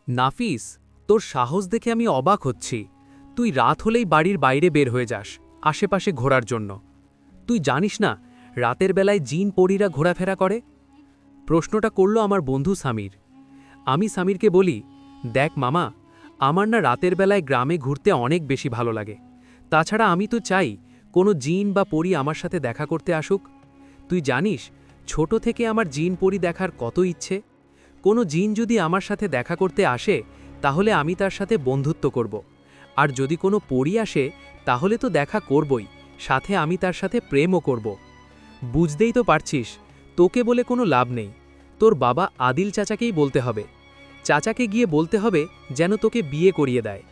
নাফিস, তোর সাহস দেখে আমি অবাক হচ্ছি। তুই রাত হলেই বাড়ির বাইরে বের হয়ে যাস আশেপাশে ঘোরার জন্য। তুই জানিস না রাতের বেলায় জিন পরীরা ঘোরাফেরা করে? প্রশ্নটা করল আমার বন্ধু সামির। আমি সামিরকে বলি, দেখ মামা, আমার না রাতের বেলায় গ্রামে ঘুরতে অনেক বেশি ভালো লাগে। তাছাড়া আমি তো চাই কোনো জিন বা পরী আমার সাথে দেখা করতে আসুক। তুই জানিস ছোট থেকে আমার জিন পরী দেখার কত ইচ্ছে। কোনো জিন যদি আমার সাথে দেখা করতে আসে তাহলে আমি তার সাথে বন্ধুত্ব করব। আর যদি কোনো পরী আসে তাহলে তো দেখা করবই, সাথে আমি তার সাথে প্রেমও করব। বুঝতেই তো পারছিস, তোকে বলে কোনো লাভ নেই। তোর বাবা আদিল চাচাকেই বলতে হবে। চাচাকে গিয়ে বলতে হবে যেন তোকে বিয়ে করিয়ে দেয়।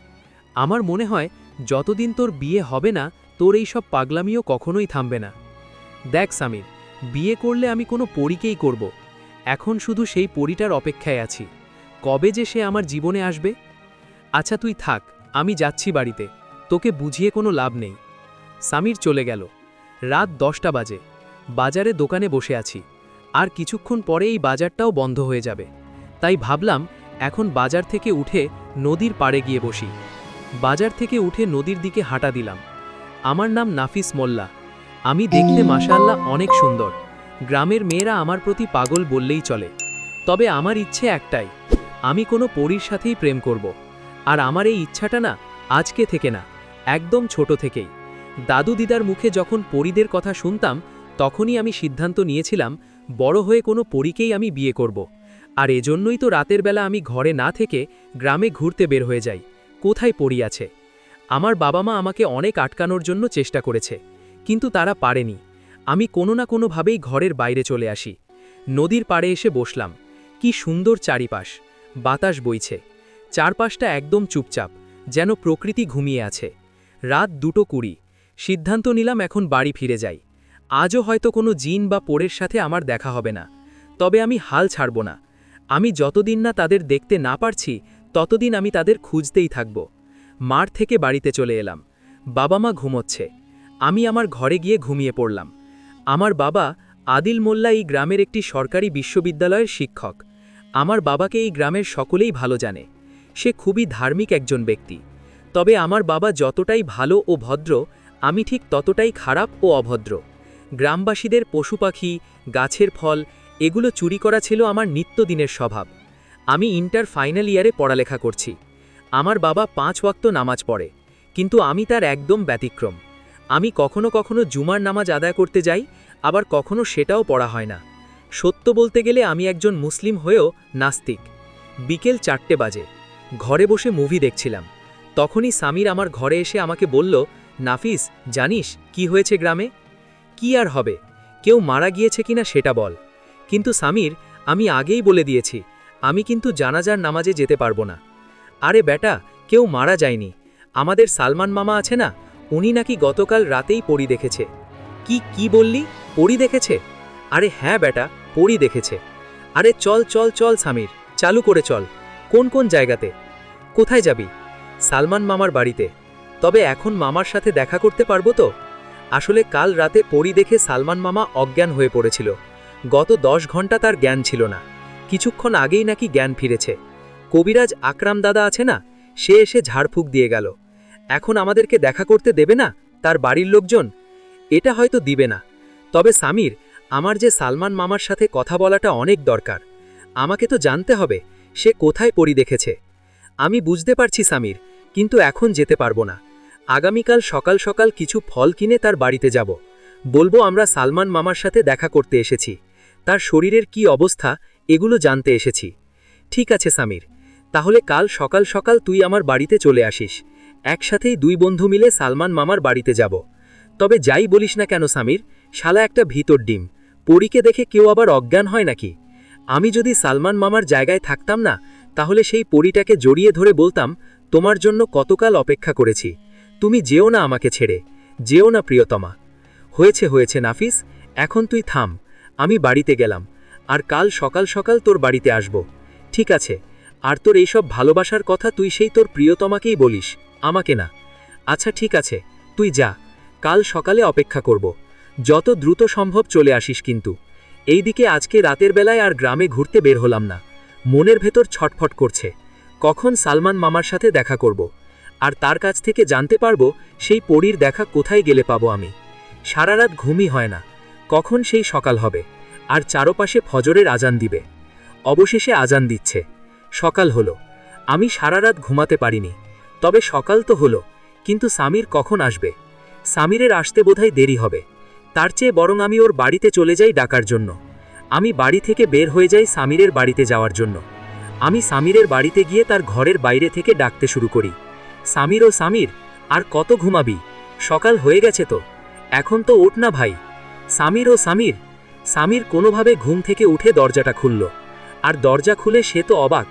আমার মনে হয় যতদিন তোর বিয়ে হবে না তোর এই সব পাগলামিও কখনোই থামবে না। দেখ সামির, বিয়ে করলে আমি কোনো পরীকেই করব। এখন শুধু সেই পরীটার অপেক্ষায় আছি, কবে যে সে আমার জীবনে আসবে। আচ্ছা তুই থাক, আমি যাচ্ছি বাড়িতে, তোকে বুঝিয়ে কোনো লাভ নেই। সামির চলে গেল। রাত 10টা বাজে। বাজারে দোকানে বসে আছি, আর কিছুক্ষণ পরে এই বাজারটাও বন্ধ হয়ে যাবে। তাই ভাবলাম এখন বাজার থেকে উঠে নদীর পাড়ে গিয়ে বসি। বাজার থেকে উঠে নদীর দিকে হাঁটা দিলাম। আমার নাম নাফিস মোল্লা। আমি দেখতে মাশাআল্লাহ অনেক সুন্দর। গ্রামের মেয়েরা আমার প্রতি পাগল বললেই চলে। তবে আমার ইচ্ছে একটাই, আমি কোনো পরীর সাথেই প্রেম করব। আর আমার এই ইচ্ছাটা না আজকে থেকে না, একদম ছোট থেকেই। দাদু দিদার মুখে যখন পরীদের কথা শুনতাম তখনই আমি সিদ্ধান্ত নিয়েছিলাম বড় হয়ে কোনো পরীকেই আমি বিয়ে করব। আর এজন্যই তো রাতের বেলা আমি ঘরে না থেকে গ্রামে ঘুরতে বের হয়ে যাই, কোথায় পরী আছে। আমার বাবা মা আমাকে অনেক আটকানোর জন্য চেষ্টা করেছে, কিন্তু তারা পারেনি। আমি কোনো না কোনোভাবেই ঘরের বাইরে চলে আসি। নদীর পাড়ে এসে বসলাম। কি সুন্দর চারিপাশ, বাতাস বইছে। চারপাশটা একদম চুপচাপ, যেন প্রকৃতি ঘুমিয়ে আছে। রাত 2:20। সিদ্ধান্ত নিলাম এখন বাড়ি ফিরে যাই। আজও হয়তো কোনো জিন বা পরের সাথে আমার দেখা হবে না, তবে আমি হাল ছাড়ব না। আমি যতদিন না তাদের দেখতে না পারছি ততদিন আমি তাদের খুঁজতেই থাকব। মাঠ থেকে বাড়িতে চলে এলাম। বাবা মা ঘুমোচ্ছে। আমি আমার ঘরে গিয়ে ঘুমিয়ে পড়লাম। আমার বাবা আদিল মোল্লা এই গ্রামের একটি সরকারি বিশ্ববিদ্যালয়ের শিক্ষক। আমার বাবাকে এই গ্রামের সকলেই ভালো জানে। সে খুবই ধার্মিক একজন ব্যক্তি। তবে আমার বাবা যতটাই ভালো ও ভদ্র, আমি ঠিক ততটাই খারাপ ও অভদ্র। গ্রামবাসীদের পশু পাখি, গাছের ফল এগুলো চুরি করা ছিল আমার নিত্যদিনের স্বভাব। আমি ইন্টার ফাইনাল ইয়ারে পড়ালেখা করছি। আমার বাবা 5 ওয়াক্ত নামাজ পড়ে, কিন্তু আমি তার একদম ব্যতিক্রম। আমি কখনো কখনো জুমার নামাজ আদায় করতে যাই, আবার কখনো সেটাও পড়া হয় না। সত্য বলতে গেলে আমি একজন মুসলিম হয়েও নাস্তিক। বিকেল 4টে বাজে। ঘরে বসে মুভি দেখছিলাম। তখনই সামির আমার ঘরে এসে আমাকে বলল, নাফিস, জানিস কি হয়েছে গ্রামে? কি আর হবে, কেউ মারা গিয়েছে কিনা সেটা বল। কিন্তু সামির, আমি আগেই বলে দিয়েছি, আমি কিন্তু জানাজার নামাজে যেতে পারবো না। আরে বেটা, কেউ মারা যায়নি। আমাদের সালমান মামা আছে না, উনি নাকি গতকাল রাতেই পরী দেখেছে। কি বললি, পরী দেখেছে? আরে হ্যাঁ বেটা, পরী দেখেছে। আরে চল চল চল সামির, চালু করে চল। কোন কোন জায়গাতে? কোথায় যাবি? সালমান মামার বাড়িতে। তবে এখন মামার সাথে দেখা করতে পারবো তো? আসলে কাল রাতে পরী দেখে সালমান মামা অজ্ঞান হয়ে পড়েছিল। গত 10 ঘন্টা তার জ্ঞান ছিল না। কিছুক্ষণ আগেই নাকি জ্ঞান ফিরেছে। কবিরাজ আকরাম দাদা আছে না, সে এসে ঝাড়ফুঁক দিয়ে গেল। এখন আমাদেরকে দেখা করতে দেবে না তার বাড়ির লোকজন? এটা হয়তো দিবে না। তবে সামির, আমার যে সালমান মামার সাথে কথা বলাটা অনেক দরকার। আমাকে তো জানতে হবে সে কোথায় পরী দেখেছে। আমি বুঝতে পারছি সামির, কিন্তু এখন যেতে পারবো না। আগামীকাল সকাল সকাল কিছু ফল কিনে তার বাড়িতে যাব। বলবো আমরা সালমান মামার সাথে দেখা করতে এসেছি, তার শরীরের কি অবস্থা এগুলো জানতে এসেছি। ঠিক আছে সামির, তাহলে কাল সকাল সকাল তুই আমার বাড়িতে চলে আসিস। একসাথেই 2 বন্ধু মিলে সালমান মামার বাড়িতে যাব। তবে যাই বলিস না কেন সামির, শালা একটা ভিতর ডিম, পরীকে দেখে কেউ আবার অজ্ঞান হয় নাকি? আমি যদি সালমান মামার জায়গায় থাকতাম না, তাহলে সেই পরীটাকে জড়িয়ে ধরে বলতাম, তোমার জন্য কতকাল অপেক্ষা করেছি, তুমি যেও না আমাকে ছেড়ে, যেও না প্রিয়তমা। হয়েছে হয়েছে নাফিস, এখন তুই থাম। আমি বাড়িতে গেলাম, আর কাল সকাল সকাল তোর বাড়িতে আসব। ঠিক আছে? আর তোর এইসব ভালোবাসার কথা তুই সেই তোর প্রিয়তমাকেই বলিস, আমাকে না। আচ্ছা ঠিক আছে, তুই যা, কাল সকালে অপেক্ষা করব। যত দ্রুত সম্ভব চলে আসিস কিন্তু। এইদিকে আজকে রাতের বেলায় আর গ্রামে ঘুরতে বের হলাম না, মনের ভেতর ছটফট করছে। কখন সালমান মামার সাথে দেখা করব আর তার কাছ থেকে জানতে পারবো সেই পরীর দেখা কোথায় গেলে পাবো আমি। সারা রাত ঘুমই হয় না, কখন সেই সকাল হবে আর চারপাশে ফজরের আজান দিবে। অবশেষে আজান দিচ্ছে, সকাল হলো। আমি সারা রাত ঘুমাতে পারিনি, তবে সকাল তো হলো, কিন্তু সামির কখন আসবে? সামিরের আসতে বোধহয় দেরি হবে। তার চেয়ে বরং আমি ওর বাড়িতে চলে যাই ডাকার জন্য। আমি বাড়ি থেকে বের হয়ে যাই সামিরের বাড়িতে যাওয়ার জন্য। আমি সামিরের বাড়িতে গিয়ে তার ঘরের বাইরে থেকে ডাকতে শুরু করি, সামির ও সামির, আর কত ঘুমাবি? সকাল হয়ে গেছে তো, এখন তো ওঠ না ভাই। সামির ও সামির। সামির কোনোভাবে ঘুম থেকে উঠে দরজাটা খুলল, আর দরজা খুলে সে তো অবাক।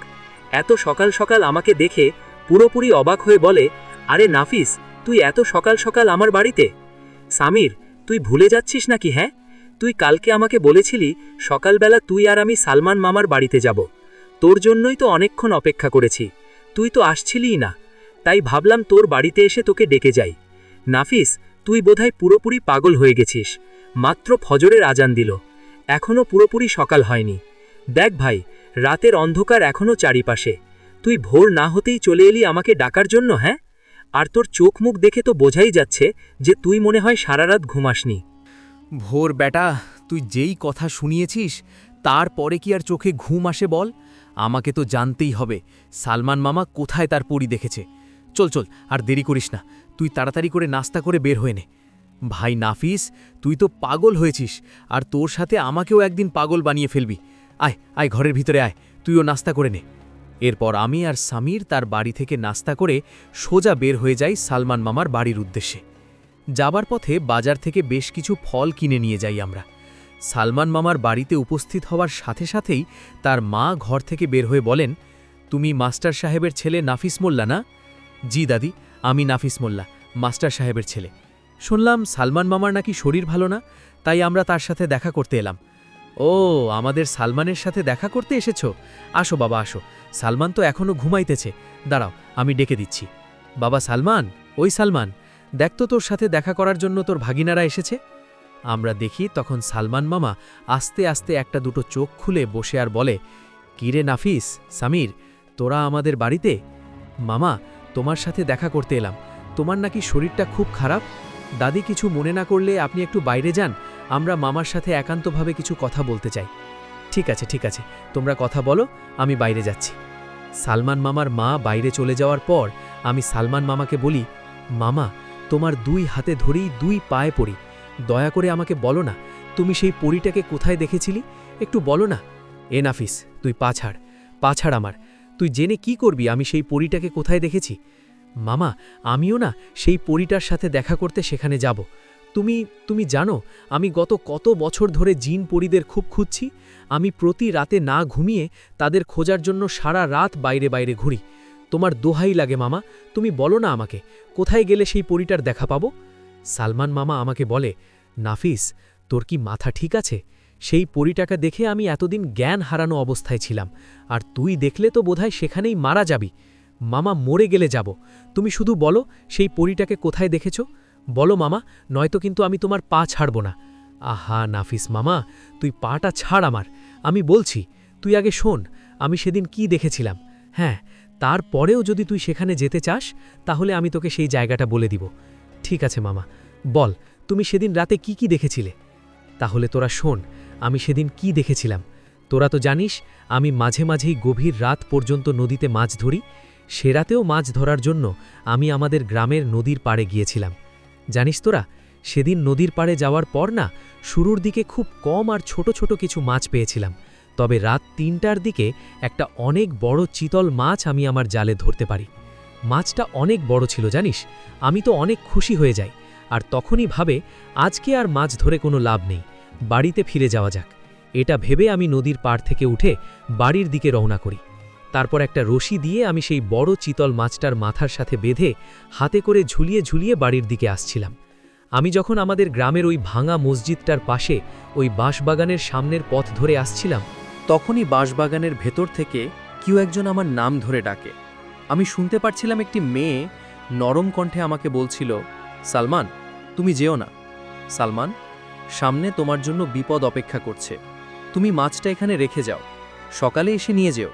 এত সকাল সকাল আমাকে দেখে পুরোপুরি অবাক হয়ে বলে, আরে নাফিস, তুই এত সকাল সকাল আমার বাড়িতে? সামির, তুই ভুলে যাচ্ছিস নাকি? হ্যাঁ, তুই কালকে আমাকে বলেছিলি সকালবেলা তুই আর আমি সালমান মামার বাড়িতে যাব। তোর জন্যই তো অনেকক্ষণ অপেক্ষা করেছি, তুই তো আসছিলিই না, তাই ভাবলাম তোর বাড়িতে এসে তোকে ডেকে যাই। নাফিস, তুই বোধহয় পুরোপুরি পাগল হয়ে গেছিস। মাত্র ফজরের আজান দিল, এখনও পুরোপুরি সকাল হয়নি। দেখ ভাই, রাতের অন্ধকার এখনও চারিপাশে। তুই ভোর না হতেই চলে এলি আমাকে ডাকার জন্য? হ্যাঁ, আর তোর চোখ মুখ দেখে তো বোঝাই যাচ্ছে যে তুই মনে হয় সারা রাত ঘুমাসনি। ভোর বেটা, তুই যেই কথা শুনিয়েছিস তারপরে কি আর চোখে ঘুম আসে বল? আমাকে তো জানতেই হবে সালমান মামা কোথায় তার পরী দেখেছে। চল চল, আর দেরি করিস না, তুই তাড়াতাড়ি করে নাস্তা করে বের হয়ে নে। ভাই নাফিস, তুই তো পাগল হয়েছিস, আর তোর সাথে আমাকেও একদিন পাগল বানিয়ে ফেলবি। আয় আয়, ঘরের ভিতরে আয়, তুইও নাস্তা করে নে। এরপর আমি আর সামির তার বাড়ি থেকে নাস্তা করে সোজা বের হয়ে যাই সালমান মামার বাড়ির উদ্দেশ্যে। যাবার পথে বাজার থেকে বেশ কিছু ফল কিনে নিয়ে যাই আমরা। সালমান মামার বাড়িতে উপস্থিত হওয়ার সাথে সাথেই তার মা ঘর থেকে বের হয়ে বলেন, তুমি মাস্টার সাহেবের ছেলে নাফিস মোল্লা না? জি দাদি, আমি নাফিস মোল্লা, মাস্টার সাহেবের ছেলে। শুনলাম সালমান মামার নাকি শরীর ভালো না, তাই আমরা তার সাথে দেখা করতে এলাম। ও, আমাদের সালমানের সাথে দেখা করতে এসেছো? আসো বাবা আসো, সালমান তো এখনও ঘুমাইতেছে, দাঁড়াও আমি ডেকে দিচ্ছি। বাবা সালমান, ওই সালমান, দেখ তো তোর সাথে দেখা করার জন্য তোর ভাগিনারা এসেছে। আমরা দেখি তখন সালমান মামা আস্তে আস্তে একটা দুটো চোখ খুলে বসে আর বলে, কিরে নাফিস, সামির, তোরা আমাদের বাড়িতে? মামা, তোমার সাথে দেখা করতে এলাম। তোমার নাকি শরীরটা খুব খারাপ। দাদি কিছু মনে না করলে আপনি একটু বাইরে যান, আমরা মামার সাথে একান্তভাবে কিছু কথা বলতে চাই। ঠিক আছে ঠিক আছে, তোমরা কথা বলো, আমি বাইরে যাচ্ছি। সালমান মামার মা বাইরে চলে যাওয়ার পর আমি সালমান মামাকে বলি, মামা, তোমার দুই হাতে ধরেই দুই পায়ে পড়ি, দয়া করে আমাকে বলো না তুমি সেই পরীটাকে কোথায় দেখেছিলি, একটু বলো না। এ নাফিস, তুই পা ছাড় আমার। তুই জেনে কি করবি আমি সেই পরীটাকে কোথায় দেখেছি? মামা, আমিও না সেই পরীটার সাথে দেখা করতে সেখানে যাব। তুমি জানো আমি গত কত বছর ধরে জিন পরীদের খুব খুঁজছি। আমি প্রতি রাতে না ঘুমিয়ে তাদের খোঁজার জন্য সারা রাত বাইরে বাইরে ঘুরি। তোমার দোহাই লাগে মামা, তুমি বলো না আমাকে কোথায় গেলে সেই পরীটার দেখা পাবো। সালমান মামা আমাকে বলে, নাফিস, তোর কি মাথা ঠিক আছে? সেই পরীটাকে দেখে আমি এতদিন জ্ঞান হারানো অবস্থায় ছিলাম, আর তুই দেখলে তো বোধহয় সেখানেই মারা যাবি। মামা, মরে গেলে যাব, তুমি শুধু বলো সেই পরীটাকে কোথায় দেখেছ। বলো মামা, নয়তো কিন্তু আমি তোমার পা ছাড়ব না। আহা নাফিস মামা, তুই পাটা ছাড় আমার, আমি বলছি। তুই আগে শোন আমি সেদিন কি দেখেছিলাম। হ্যাঁ, তারপরেও যদি তুই সেখানে যেতে চাস তাহলে আমি তোকে সেই জায়গাটা বলে দিব। ঠিক আছে মামা, বল তুমি সেদিন রাতে কি দেখেছিলে। তাহলে তোরা শোন আমি সেদিন কি দেখেছিলাম। তোরা তো জানিস আমি মাঝে মাঝেই গভীর রাত পর্যন্ত নদীতে মাছ ধরি। সে রাতেও মাছ ধরার জন্য আমি আমাদের গ্রামের নদীর পাড়ে গিয়েছিলাম। জানিস তোরা, সেদিন নদীর পাড়ে যাওয়ার পর না শুরুর দিকে খুব কম আর ছোট ছোট কিছু মাছ পেয়েছিলাম, তবে রাত ৩টার দিকে একটা অনেক বড় চিতল মাছ আমি আমার জালে ধরতে পারি। মাছটা অনেক বড় ছিল জানিস, আমি তো অনেক খুশি হয়ে যাই, আর তখনই ভাবে আজকে আর মাছ ধরে কোনো লাভ নেই, বাড়িতে ফিরে যাওয়া যাক। এটা ভেবে আমি নদীর পাড় থেকে উঠে বাড়ির দিকে রওনা করি। তারপর একটা রশি দিয়ে আমি সেই বড় চিতল মাছটার মাথার সাথে বেঁধে হাতে করে ঝুলিয়ে ঝুলিয়ে বাড়ির দিকে আসছিলাম। আমি যখন আমাদের গ্রামের ওই ভাঙা মসজিদটার পাশে ওই বাঁশবাগানের সামনের পথ ধরে আসছিলাম, তখনই বাঁশবাগানের ভেতর থেকে কেউ একজন আমার নাম ধরে ডাকে। আমি শুনতে পারছিলাম একটি মেয়ে নরম কণ্ঠে আমাকে বলছিল, সালমান, তুমি যেও না। সালমান, সামনে তোমার জন্য বিপদ অপেক্ষা করছে, তুমি মাছটা এখানে রেখে যাও, সকালে এসে নিয়ে যেও।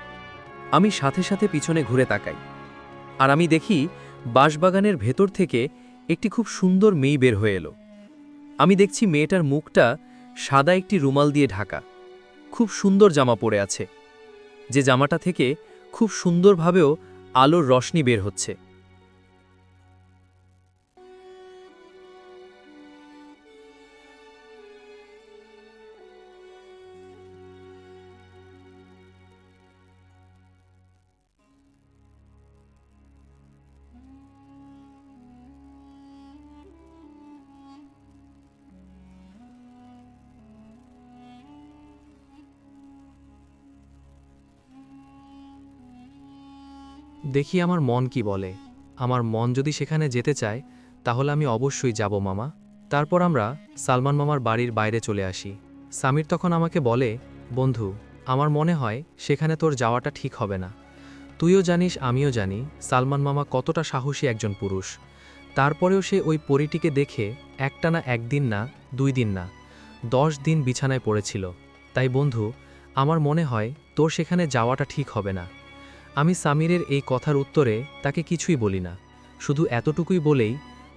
আমি সাথে সাথে পিছনে ঘুরে তাকাই, আর আমি দেখি বাঁশবাগানের ভেতর থেকে একটি খুব সুন্দর মেয়ে বের হয়ে এলো। আমি দেখছি মেয়েটার মুখটা সাদা একটি রুমাল দিয়ে ঢাকা, খুব সুন্দর জামা পরে আছে, যে জামাটা থেকে খুব সুন্দরভাবেও আলোর রশ্মি বের হচ্ছে। দেখি আমার মন কি বলে। আমার মন যদি সেখানে যেতে চায় তাহলে আমি অবশ্যই যাব মামা। তারপর আমরা সালমান মামার বাড়ির বাইরে চলে আসি। সামির তখন আমাকে বলে, বন্ধু, আমার মনে হয় সেখানে তোর যাওয়াটা ঠিক হবে না। তুইও জানিস, আমিও জানি সালমান মামা কতটা সাহসী একজন পুরুষ। তারপরেও সে ওই পরীটিকে দেখে একটানা 1 দিন না, 2 দিন না, 10 দিন বিছানায় পড়েছিল। তাই বন্ধু, আমার মনে হয় তোর সেখানে যাওয়াটা ঠিক হবে না। আমি সামিরের এই কথার উত্তরে তাকে কিছুই বলি না, শুধু এতটুকুই বলেই,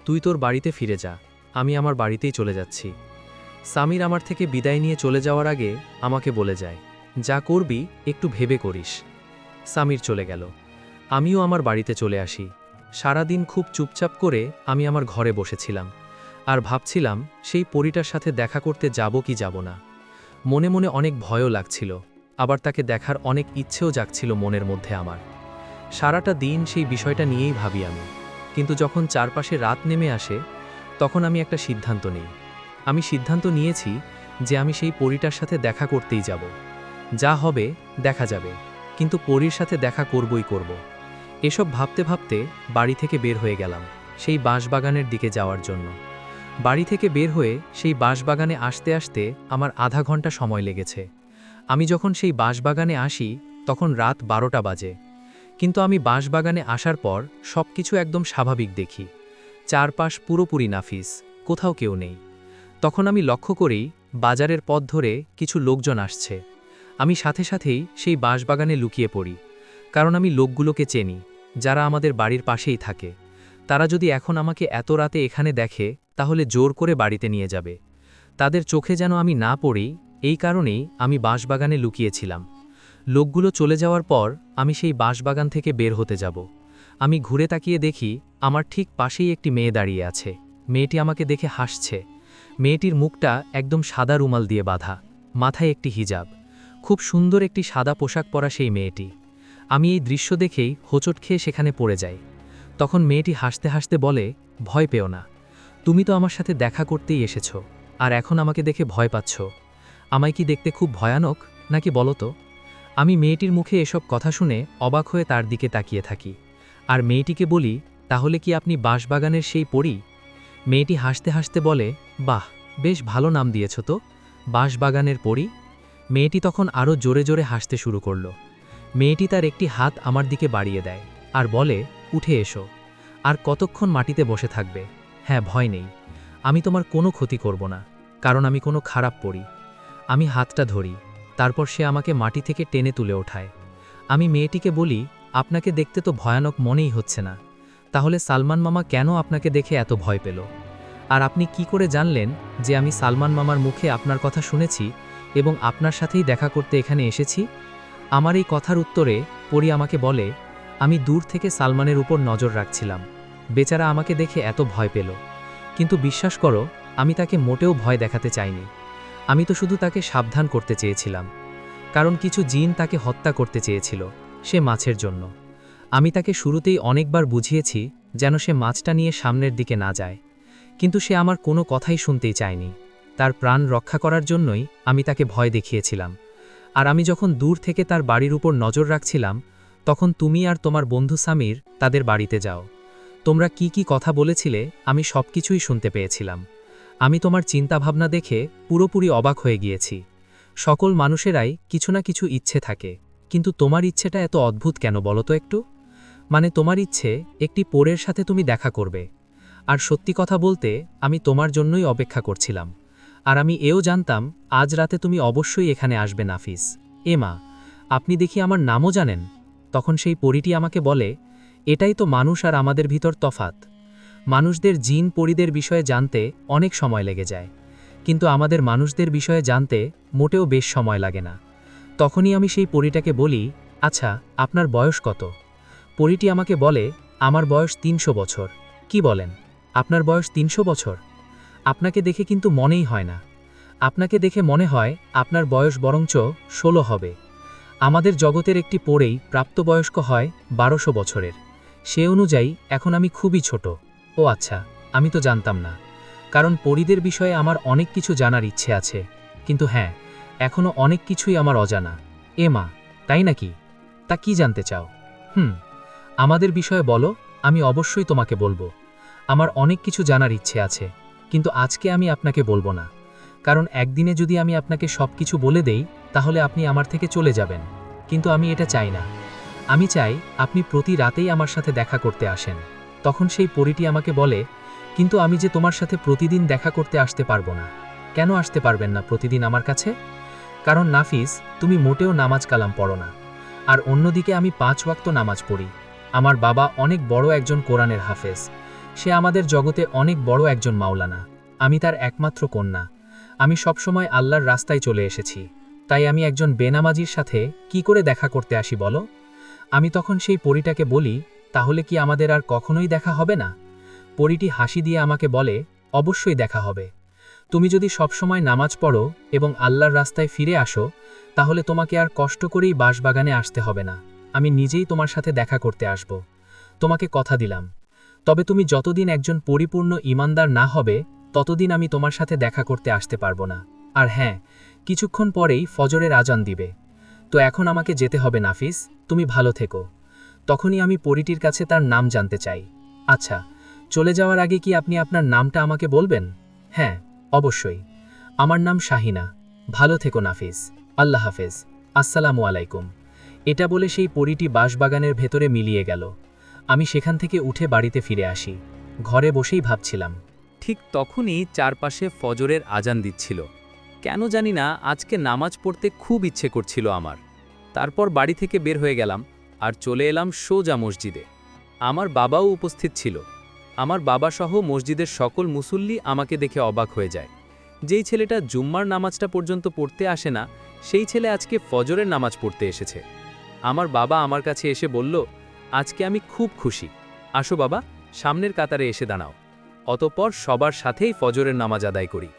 তুই তোর বাড়িতে ফিরে যা, আমি আমার বাড়িতেই চলে যাচ্ছি। সামির আমার থেকে বিদায় নিয়ে চলে যাওয়ার আগে আমাকে বলে যায়, যা করবি একটু ভেবে করিস। সামির চলে গেল। আমিও আমার বাড়িতে চলে আসি। সারাদিন খুব চুপচাপ করে আমি আমার ঘরে বসেছিলাম আর ভাবছিলাম সেই পরীটার সাথে দেখা করতে যাব কি যাব না। মনে মনে অনেক ভয়ও লাগছিল, আবার তাকে দেখার অনেক ইচ্ছেও জাগছিল মনের মধ্যে আমার। সারাটা দিন সেই বিষয়টা নিয়েই ভাবি আমি। কিন্তু যখন চারপাশে রাত নেমে আসে তখন আমি একটা সিদ্ধান্ত নিই। আমি সিদ্ধান্ত নিয়েছি যে আমি সেই পরীটার সাথে দেখা করতেই যাব। যা হবে দেখা যাবে, কিন্তু পরীর সাথে দেখা করবই করব। এসব ভাবতে ভাবতে বাড়ি থেকে বের হয়ে গেলাম সেই বাঁশবাগানের দিকে যাওয়ার জন্য। বাড়ি থেকে বের হয়ে সেই বাঁশবাগানে আসতে আসতে আমার আধা ঘন্টা সময় লেগেছে। আমি যখন সেই বাঁশবাগানে আসি তখন রাত 12টা বাজে। কিন্তু আমি বাঁশবাগানে আসার পর সব কিছু একদম স্বাভাবিক দেখি। চারপাশ পুরোপুরি নাফিস, কোথাও কেউ নেই। তখন আমি লক্ষ্য করি বাজারের পথ ধরে কিছু লোকজন আসছে। আমি সাথে সাথেই সেই বাঁশবাগানে লুকিয়ে পড়ি, কারণ আমি লোকগুলোকে চিনি, যারা আমাদের বাড়ির পাশেই থাকে। তারা যদি এখন আমাকে এত রাতে এখানে দেখে তাহলে জোর করে বাড়িতে নিয়ে যাবে। তাদের চোখে যেন আমি না পড়ি, এই কারণেই আমি বাঁশবাগানে লুকিয়েছিলাম। লোকগুলো চলে যাওয়ার পর আমি সেই বাঁশবাগান থেকে বের হতে যাব। আমি ঘুরে তাকিয়ে দেখি আমার ঠিক পাশেই একটি মেয়ে দাঁড়িয়ে আছে। মেয়েটি আমাকে দেখে হাসছে। মেয়েটির মুখটা একদম সাদা রুমাল দিয়ে বাঁধা, মাথায় একটি হিজাব, খুব সুন্দর একটি সাদা পোশাক পরা সেই মেয়েটি। আমি এই দৃশ্য দেখেই হোঁচট খেয়ে সেখানে পড়ে যাই। তখন মেয়েটি হাসতে হাসতে বলে, ভয় পেও না, তুমি তো আমার সাথে দেখা করতেই এসেছ, আর এখন আমাকে দেখে ভয় পাচ্ছ। আমায় কি দেখতে খুব ভয়ানক নাকি বলো তো? আমি মেয়েটির মুখে এসব কথা শুনে অবাক হয়ে তার দিকে তাকিয়ে থাকি, আর মেয়েটিকে বলি, তাহলে কি আপনি বাঁশবাগানের সেই পরী? মেয়েটি হাসতে হাসতে বলে, বাহ, বেশ ভালো নাম দিয়েছ তো, বাঁশবাগানের পরী। মেয়েটি তখন আরও জোরে জোরে হাসতে শুরু করল। মেয়েটি তার একটি হাত আমার দিকে বাড়িয়ে দেয় আর বলে, উঠে এসো, আর কতক্ষণ মাটিতে বসে থাকবে? হ্যাঁ, ভয় নেই, আমি তোমার কোনো ক্ষতি করব না, কারণ আমি কোনো খারাপ পরী। আমি হাতটা ধরি, তারপর সে আমাকে মাটি থেকে টেনে তুলে ওঠায়। আমি মেয়েটিকে বলি, আপনাকে দেখতে তো ভয়ানক মনেই হচ্ছে না, তাহলে সালমান মামা কেন আপনাকে দেখে এত ভয় পেল? আর আপনি কি করে জানলেন যে আমি সালমান মামার মুখে আপনার কথা শুনেছি এবং আপনার সাথেই দেখা করতে এখানে এসেছি? আমার এই কথার উত্তরে পরী আমাকে বলে, আমি দূর থেকে সালমানের উপর নজর রাখছিলাম। বেচারা আমাকে দেখে এত ভয় পেল, কিন্তু বিশ্বাস করো, আমি তাকে মোটেও ভয় দেখাতে চাইনি। আমি তো শুধু তাকে সাবধান করতে চেয়েছিলাম, কারণ কিছু জিন তাকে হত্যা করতে চেয়েছিল সে মাছের জন্য। আমি তাকে শুরুতেই অনেকবার বুঝিয়েছি যেন সে মাছটা নিয়ে সামনের দিকে না যায়, কিন্তু সে আমার কোনো কথাই শুনতেই চায়নি। তার প্রাণ রক্ষা করার জন্যই আমি তাকে ভয় দেখিয়েছিলাম। আর আমি যখন দূর থেকে তার বাড়ির উপর নজর রাখছিলাম, তখন তুমি আর তোমার বন্ধু সামির তাদের বাড়িতে যাও। তোমরা কি কি কথা বলেছিলে আমি সব কিছুই শুনতে পেয়েছিলাম। আমি তোমার চিন্তাভাবনা দেখে পুরোপুরি অবাক হয়ে গিয়েছি। সকল মানুষেরাই কিছু না কিছু ইচ্ছে থাকে, কিন্তু তোমার ইচ্ছেটা এত অদ্ভুত কেন বলো তো একটু? মানে তোমার ইচ্ছে একটি পরের সাথে তুমি দেখা করবে। আর সত্যি কথা বলতে আমি তোমার জন্যই অপেক্ষা করছিলাম। আর আমি এও জানতাম আজ রাতে তুমি অবশ্যই এখানে আসবে নাফিস। এমা, আপনি দেখি আমার নামও জানেন। তখন সেই পরীটি আমাকে বলে, এটাই তো মানুষ আর আমাদের ভিতর তফাত। মানুষদের জিন পরীদের বিষয়ে জানতে অনেক সময় লেগে যায়, কিন্তু আমাদের মানুষদের বিষয়ে জানতে মোটেও বেশ সময় লাগে না। তখনই আমি সেই পরীটাকে বলি, আচ্ছা, আপনার বয়স কত? পরীটি আমাকে বলে, আমার বয়স ৩০০ বছর। কি বলেন, আপনার বয়স ৩০০ বছর? আপনাকে দেখে কিন্তু মনেই হয় না। আপনাকে দেখে মনে হয় আপনার বয়স বরঞ্চ ১৬ হবে। আমাদের জগতের একটি পরেই প্রাপ্তবয়স্ক হয় ১২০০ বছরের। সে অনুযায়ী এখন আমি খুবই ছোট। ও আচ্ছা, আমি তো জানতাম না। কারণ পরীদের বিষয়ে আমার অনেক কিছু জানার ইচ্ছে আছে, কিন্তু হ্যাঁ, এখনও অনেক কিছুই আমার অজানা। এ মা, তাই নাকি? তা কি জানতে চাও? আমাদের বিষয়ে বলো, আমি অবশ্যই তোমাকে বলবো। আমার অনেক কিছু জানার ইচ্ছে আছে, কিন্তু আজকে আমি আপনাকে বলবো না। কারণ একদিনে যদি আমি আপনাকে সব কিছু বলে দেই, তাহলে আপনি আমার থেকে চলে যাবেন। কিন্তু আমি এটা চাই না। আমি চাই আপনি প্রতি রাতেই আমার সাথে দেখা করতে আসেন। তখন সেই পরীটি আমাকে বলে, কিন্তু আমি যে তোমার সাথে প্রতিদিন দেখা করতে আসতে পারবো না। কেন আসতে পারবেন না প্রতিদিন আমার কাছে? কারণ নাফিস, তুমি মোটেও নামাজ কালাম পড়ো না। আর অন্যদিকে আমি ৫ ওয়াক্ত নামাজ পড়ি। আমার বাবা অনেক বড় একজন কোরআনের হাফেজ। সে আমাদের জগতে অনেক বড় একজন মাওলানা। আমি তার একমাত্র কন্যা। আমি সবসময় আল্লাহর রাস্তায় চলে এসেছি। তাই আমি একজন বেনামাজির সাথে কি করে দেখা করতে আসি বলো? আমি তখন সেই পরীটাকে বলি, তাহলে কি আমাদের আর কখনোই দেখা হবে না? পরীটি হাসি দিয়ে আমাকে বলে, অবশ্যই দেখা হবে। তুমি যদি সবসময় নামাজ পড়ো এবং আল্লাহর রাস্তায় ফিরে আসো, তাহলে তোমাকে আর কষ্ট করেই বাঁশবাগানে আসতে হবে না। আমি নিজেই তোমার সাথে দেখা করতে আসব। তোমাকে কথা দিলাম। তবে তুমি যতদিন একজন পরিপূর্ণ ঈমানদার না হবে, ততদিন আমি তোমার সাথে দেখা করতে আসতে পারবো না। আর হ্যাঁ, কিছুক্ষণ পরেই ফজরের আজান দিবে। তো এখন আমাকে যেতে হবে নাফিস, তুমি ভালো থেকো। তখনই আমি পরীটির কাছে তার নাম জানতে চাই। আচ্ছা, চলে যাওয়ার আগে কি আপনি আপনার নামটা আমাকে বলবেন? হ্যাঁ, অবশ্যই। আমার নাম শাহিনা। ভালো থেকো নাফিস। আল্লাহ হাফেজ। আসসালামু আলাইকুম। এটা বলে সেই পরীটি বাঁশবাগানের ভেতরে মিলিয়ে গেল। আমি সেখান থেকে উঠে বাড়িতে ফিরে আসি। ঘরে বসেই ভাবছিলাম। ঠিক তখনই চারপাশে ফজরের আজান দিচ্ছিল। কেন জানি না, আজকে নামাজ পড়তে খুব ইচ্ছে করছিল আমার। তারপর বাড়ি থেকে বের হয়ে গেলাম আর চলে এলাম সোজা মসজিদে। আমার বাবাও উপস্থিত ছিল। আমার বাবা সহ মসজিদের সকল মুসল্লি আমাকে দেখে অবাক হয়ে যায়। যেই ছেলেটা জুম্মার নামাজটা পর্যন্ত পড়তে আসে না, সেই ছেলে আজকে ফজরের নামাজ পড়তে এসেছে। আমার বাবা আমার কাছে এসে বলল, আজকে আমি খুব খুশি। আসো বাবা, সামনের কাতারে এসে দাঁড়াও। অতঃপর সবার সাথেই ফজরের নামাজ আদায় করি।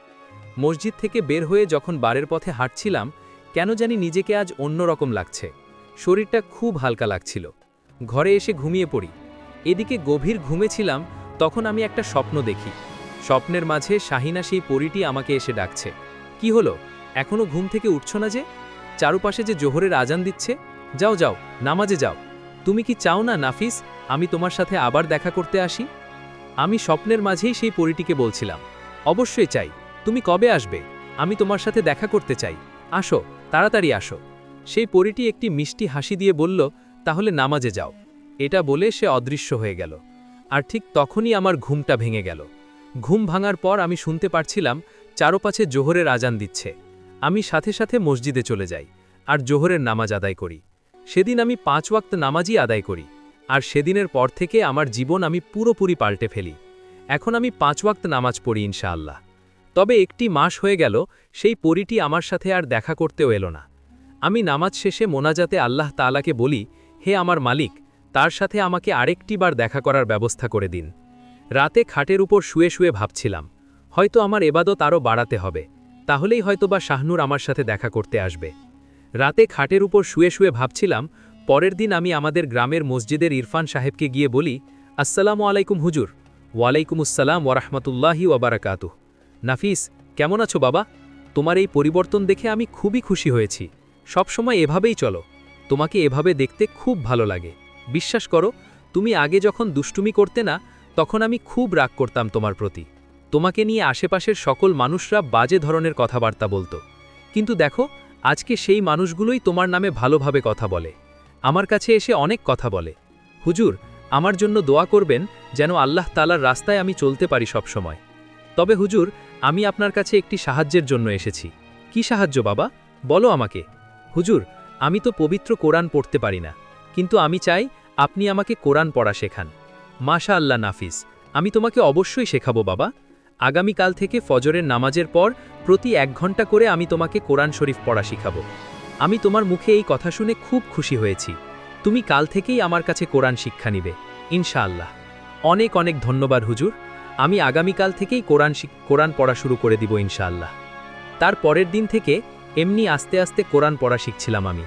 মসজিদ থেকে বের হয়ে যখন বাড়ির পথে হাঁটছিলাম, কেন জানি নিজেকে আজ অন্যরকম লাগছে। শরীরটা খুব হালকা লাগছিল। ঘরে এসে ঘুমিয়ে পড়ি। এদিকে গভীর ঘুমেছিলাম, তখন আমি একটা স্বপ্ন দেখি। স্বপ্নের মাঝে শাহিনা সেই পরীটি আমাকে এসে ডাকছে। কি হলো, এখনো ঘুম থেকে উঠছ না যে? চারপাশে যে জোহরের আজান দিচ্ছে, যাও যাও, নামাজে যাও। তুমি কি চাও না নাফিস, আমি তোমার সাথে আবার দেখা করতে আসি? আমি স্বপ্নের মাঝেই সেই পরীটিকে বলছিলাম, অবশ্যই চাই। তুমি কবে আসবে? আমি তোমার সাথে দেখা করতে চাই। আসো, তাড়াতাড়ি আসো। সেই পরীটি একটি মিষ্টি হাসি দিয়ে বলল, তাহলে নামাজে যাও। এটা বলে সে অদৃশ্য হয়ে গেল। আর ঠিক তখনই আমার ঘুমটা ভেঙে গেল। ঘুম ভাঙার পর আমি শুনতে পারছিলাম চারপাশে জোহরের আজান দিচ্ছে। আমি সাথে সাথে মসজিদে চলে যাই আর জোহরের নামাজ আদায় করি। সেদিন আমি ৫ ওয়াক্ত নামাজই আদায় করি। আর সেদিনের পর থেকে আমার জীবন আমি পুরোপুরি পাল্টে ফেলি। এখন আমি ৫ ওয়াক্ত নামাজ পড়ি ইনশাআল্লাহ। তবে একটি মাস হয়ে গেল, সেই পরীটি আমার সাথে আর দেখা করতেও এলো না। আমি নামাজ শেষে মোনাজাতে আল্লাহ তাআলাকে বলি, হে আমার মালিক, তার সাথে আমাকে আরেকটি বার দেখা করার ব্যবস্থা করে দিন। রাতে খাটের উপর শুয়ে শুয়ে ভাবছিলাম, হয়তো আমার এবাদত আরও বাড়াতে হবে, তাহলেই হয়তোবা শাহনুর আমার সাথে দেখা করতে আসবে। রাতে খাটের উপর শুয়ে শুয়ে ভাবছিলাম। পরের দিন আমি আমাদের গ্রামের মসজিদের ইরফান সাহেবকে গিয়ে বলি, আসসালামু আলাইকুম হুজুর। ওয়ালাইকুমুসসালাম ওয়ারাহমাতুল্লাহি ওয়াবারাকাতুহ। নাফিস, কেমন আছো বাবা? তোমার এই পরিবর্তন দেখে আমি খুবই খুশি হয়েছি। সবসময় এভাবেই চলো, তোমাকে এভাবে দেখতে খুব ভালো লাগে। বিশ্বাস করো, তুমি আগে যখন দুষ্টুমি করতে না, তখন আমি খুব রাগ করতাম তোমার প্রতি। তোমাকে নিয়ে আশেপাশের সকল মানুষরা বাজে ধরনের কথাবার্তা বলতো, কিন্তু দেখো, আজকে সেই মানুষগুলোই তোমার নামে ভালোভাবে কথা বলে, আমার কাছে এসে অনেক কথা বলে। হুজুর, আমার জন্য দোয়া করবেন যেন আল্লাহ তাআলার রাস্তায় আমি চলতে পারি সব সময়। তবে হুজুর, আমি আপনার কাছে একটি সাহায্যের জন্য এসেছি। কি সাহায্য বাবা? বলো আমাকে। হুজুর, আমি তো পবিত্র কোরআন পড়তে পারি না। কিন্তু আমি চাই আপনি আমাকে কোরআন পড়া শেখান। মাশা আল্লাহ নাফিস, আমি তোমাকে অবশ্যই শেখাবো বাবা। আগামীকাল থেকে ফজরের নামাজের পর প্রতি 1 ঘন্টা করে আমি তোমাকে কোরআন শরীফ পড়া শিখাবো। আমি তোমার মুখে এই কথা শুনে খুব খুশি হয়েছি। তুমি কাল থেকেই আমার কাছে কোরআন শিক্ষা নিবে ইনশাআল্লাহ। অনেক অনেক ধন্যবাদ হুজুর। আমি আগামীকাল থেকেই কোরআন পড়া শুরু করে দিব ইনশাআল্লাহ। তার পরের দিন থেকে এমনি আস্তে আস্তে কোরআন পড়া শিখছিলাম আমি।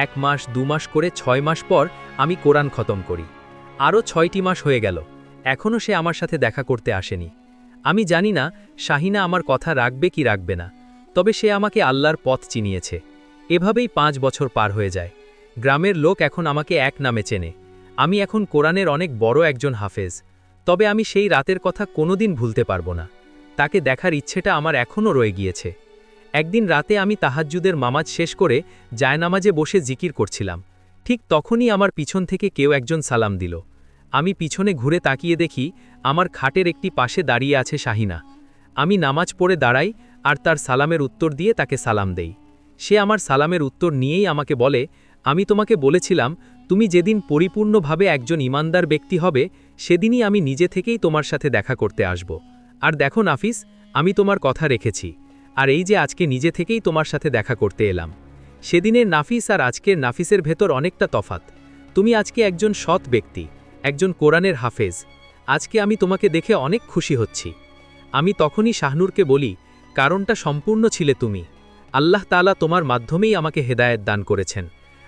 1 মাস 2 মাস করে 6 মাস পর আমি কোরআন খতম করি। আরও 6টি মাস হয়ে গেল, এখনও সে আমার সাথে দেখা করতে আসেনি। আমি জানি না শাহিনা আমার কথা রাখবে কি রাখবে না, তবে সে আমাকে আল্লাহর পথ চিনিয়েছে। এভাবেই 5 বছর পার হয়ে যায়। গ্রামের লোক এখন আমাকে এক নামে চেনে। আমি এখন কোরআনের অনেক বড় একজন হাফেজ। তবে আমি সেই রাতের কথা কোনোদিন ভুলতে পারবো না। তাকে দেখার ইচ্ছেটা আমার এখনও রয়ে গিয়েছে। একদিন রাতে আমি তাহাজ্জুদের নামাজ শেষ করে জায়নামাজে বসে জিকির করছিলাম। ঠিক তখনই আমার পিছন থেকে কেউ একজন সালাম দিল। আমি পিছনে ঘুরে তাকিয়ে দেখি আমার খাটের একটি পাশে দাঁড়িয়ে আছে শাহিনা। আমি নামাজ পড়ে দাঁড়াই আর তার সালামের উত্তর দিয়ে তাকে সালাম দেই। সে আমার সালামের উত্তর নিয়েই আমাকে বলে, আমি তোমাকে বলেছিলাম তুমি যেদিন পরিপূর্ণভাবে একজন ইমানদার ব্যক্তি হবে সেদিনই আমি নিজে থেকেই তোমার সাথে দেখা করতে আসব। আর দেখো নাফিস, আমি তোমার কথা রেখেছি। আর এই যে আজকে নিজে থেকেই তোমার সাথে দেখা করতে এলাম। সেদিনের নাফিস আর আজকের নাফিসের ভেতর অনেকটা তফাত। তুমি আজকে একজন সৎ ব্যক্তি, একজন কোরআনের হাফেজ। আজকে আমি তোমাকে দেখে অনেক খুশি হচ্ছি। আমি তখনই শাহনুরকে বলি, কারণটা সম্পূর্ণ ছিলে তুমি। আল্লাহ তাআলা তোমার মাধ্যমেই আমাকে হেদায়েত দান করেছেন।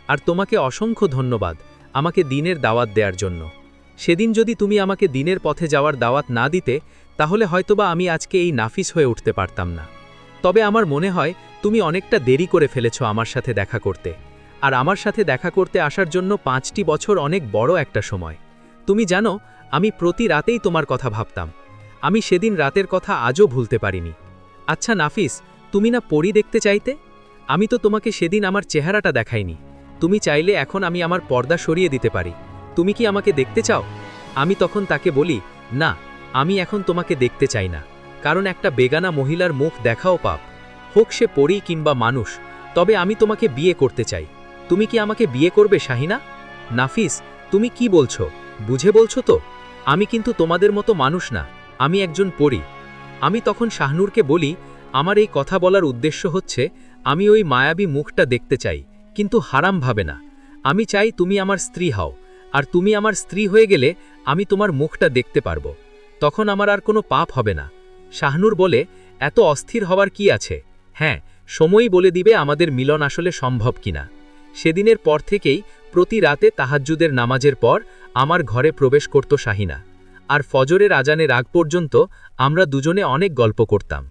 আর তোমাকে অসংখ্য ধন্যবাদ আমাকে দ্বীনের দাওয়াত দেওয়ার জন্য। সেদিন যদি তুমি আমাকে দ্বীনের পথে যাওয়ার দাওয়াত না দিতে, তাহলে হয়তোবা আমি আজকে এই নাফিস হয়ে উঠতে পারতাম না। তবে আমার মনে হয় তুমি অনেকটা দেরি করে ফেলেছ আমার সাথে দেখা করতে। আর আমার সাথে দেখা করতে আসার জন্য 5টি বছর অনেক বড় একটা সময়। তুমি জানো, আমি প্রতি রাতেই তোমার কথা ভাবতাম। আমি সেদিন রাতের কথা আজও ভুলতে পারিনি। আচ্ছা নাফিস, তুমি না পরী দেখতে চাইতে? আমি তো তোমাকে সেদিন আমার চেহারাটা দেখাইনি। তুমি চাইলে এখন আমি আমার পর্দা সরিয়ে দিতে পারি। তুমি কি আমাকে দেখতে চাও? আমি তখন তাকে বলি, না, আমি এখন তোমাকে দেখতে চাই না। কারণ একটা বেগানা মহিলার মুখ দেখাও পাপ, হোক সে পরী কিংবা মানুষ। তবে আমি তোমাকে বিয়ে করতে চাই। তুমি কি আমাকে বিয়ে করবে শাহিনা? নাফিস, তুমি কি বলছো? বুঝে বলছো তো? আমি কিন্তু তোমাদের মতো মানুষ না, আমি একজন পরী। আমি তখন শাহনুরকে বলি, আমার এই কথা বলার উদ্দেশ্য হচ্ছে আমি ওই মায়াবী মুখটা দেখতে চাই, কিন্তু হারাম ভাবে না। আমি চাই তুমি আমার স্ত্রী হও, আর তুমি আমার স্ত্রী হয়ে গেলে আমি তোমার মুখটা দেখতে পারবো। তখন আমার আর কোনো পাপ হবে না। শাহনুর বলে, এত অস্থির হওয়ার কি আছে? হ্যাঁ, সময়ই বলে দিবে আমাদের মিলন আসলে সম্ভব কিনা। সেদিনের পর থেকেই প্রতি রাতে তাহাজ্জুদের নামাজের পর আমার ঘরে প্রবেশ করত শাহিনা। আর ফজরের আজানের আগ পর্যন্ত আমরা দুজনে অনেক গল্প করতাম।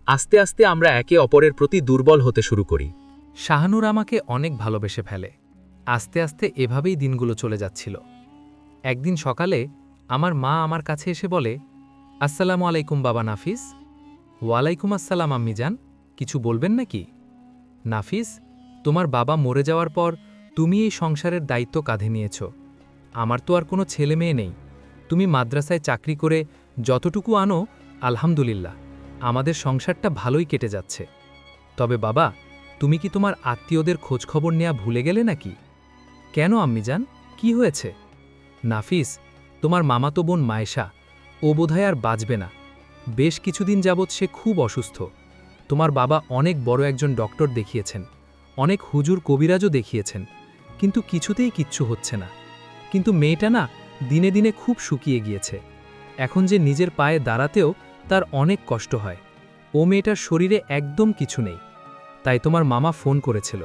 আস্তে আস্তে আমরা একে অপরের প্রতি দুর্বল হতে শুরু করি। শাহনুর আমাকে অনেক ভালোবেসে ফেলে। আস্তে আস্তে এভাবেই দিনগুলো চলে যাচ্ছিল। একদিন সকালে আমার মা আমার কাছে এসে বলে, আসসালামু আলাইকুম বাবা নাফিস। ওয়ালাইকুম আসসালাম আম্মিজান, কিছু বলবেন নাকি? নাফিস, তোমার বাবা মরে যাওয়ার পর তুমি এই সংসারের দায়িত্ব কাঁধে নিয়েছ। আমার তো আর কোনো ছেলে মেয়ে নেই। তুমি মাদ্রাসায় চাকরি করে যতটুকু আনো, আলহামদুলিল্লাহ, আমাদের সংসারটা ভালোই কেটে যাচ্ছে। তবে বাবা, তুমি কি তোমার আত্মীয়দের খোঁজখবর নেওয়া ভুলে গেলে নাকি? কেন আম্মিজান, কি হয়েছে? নাফিস, তোমার মামাতো বোন মায়েশা, ও বোধহয় আর বাঁচবে না। বেশ কিছুদিন যাবৎ সে খুব অসুস্থ। তোমার বাবা অনেক বড় একজন ডক্টর দেখিয়েছেন, অনেক হুজুর কবিরাজও দেখিয়েছেন, কিন্তু কিছুতেই কিচ্ছু হচ্ছে না। কিন্তু মেয়েটা না দিনে দিনে খুব শুকিয়ে গিয়েছে। এখন যে নিজের পায়ে দাঁড়াতেও তার অনেক কষ্ট হয়। ও মেয়েটার শরীরে একদম কিছু নেই। তাই তোমার মামা ফোন করেছিল,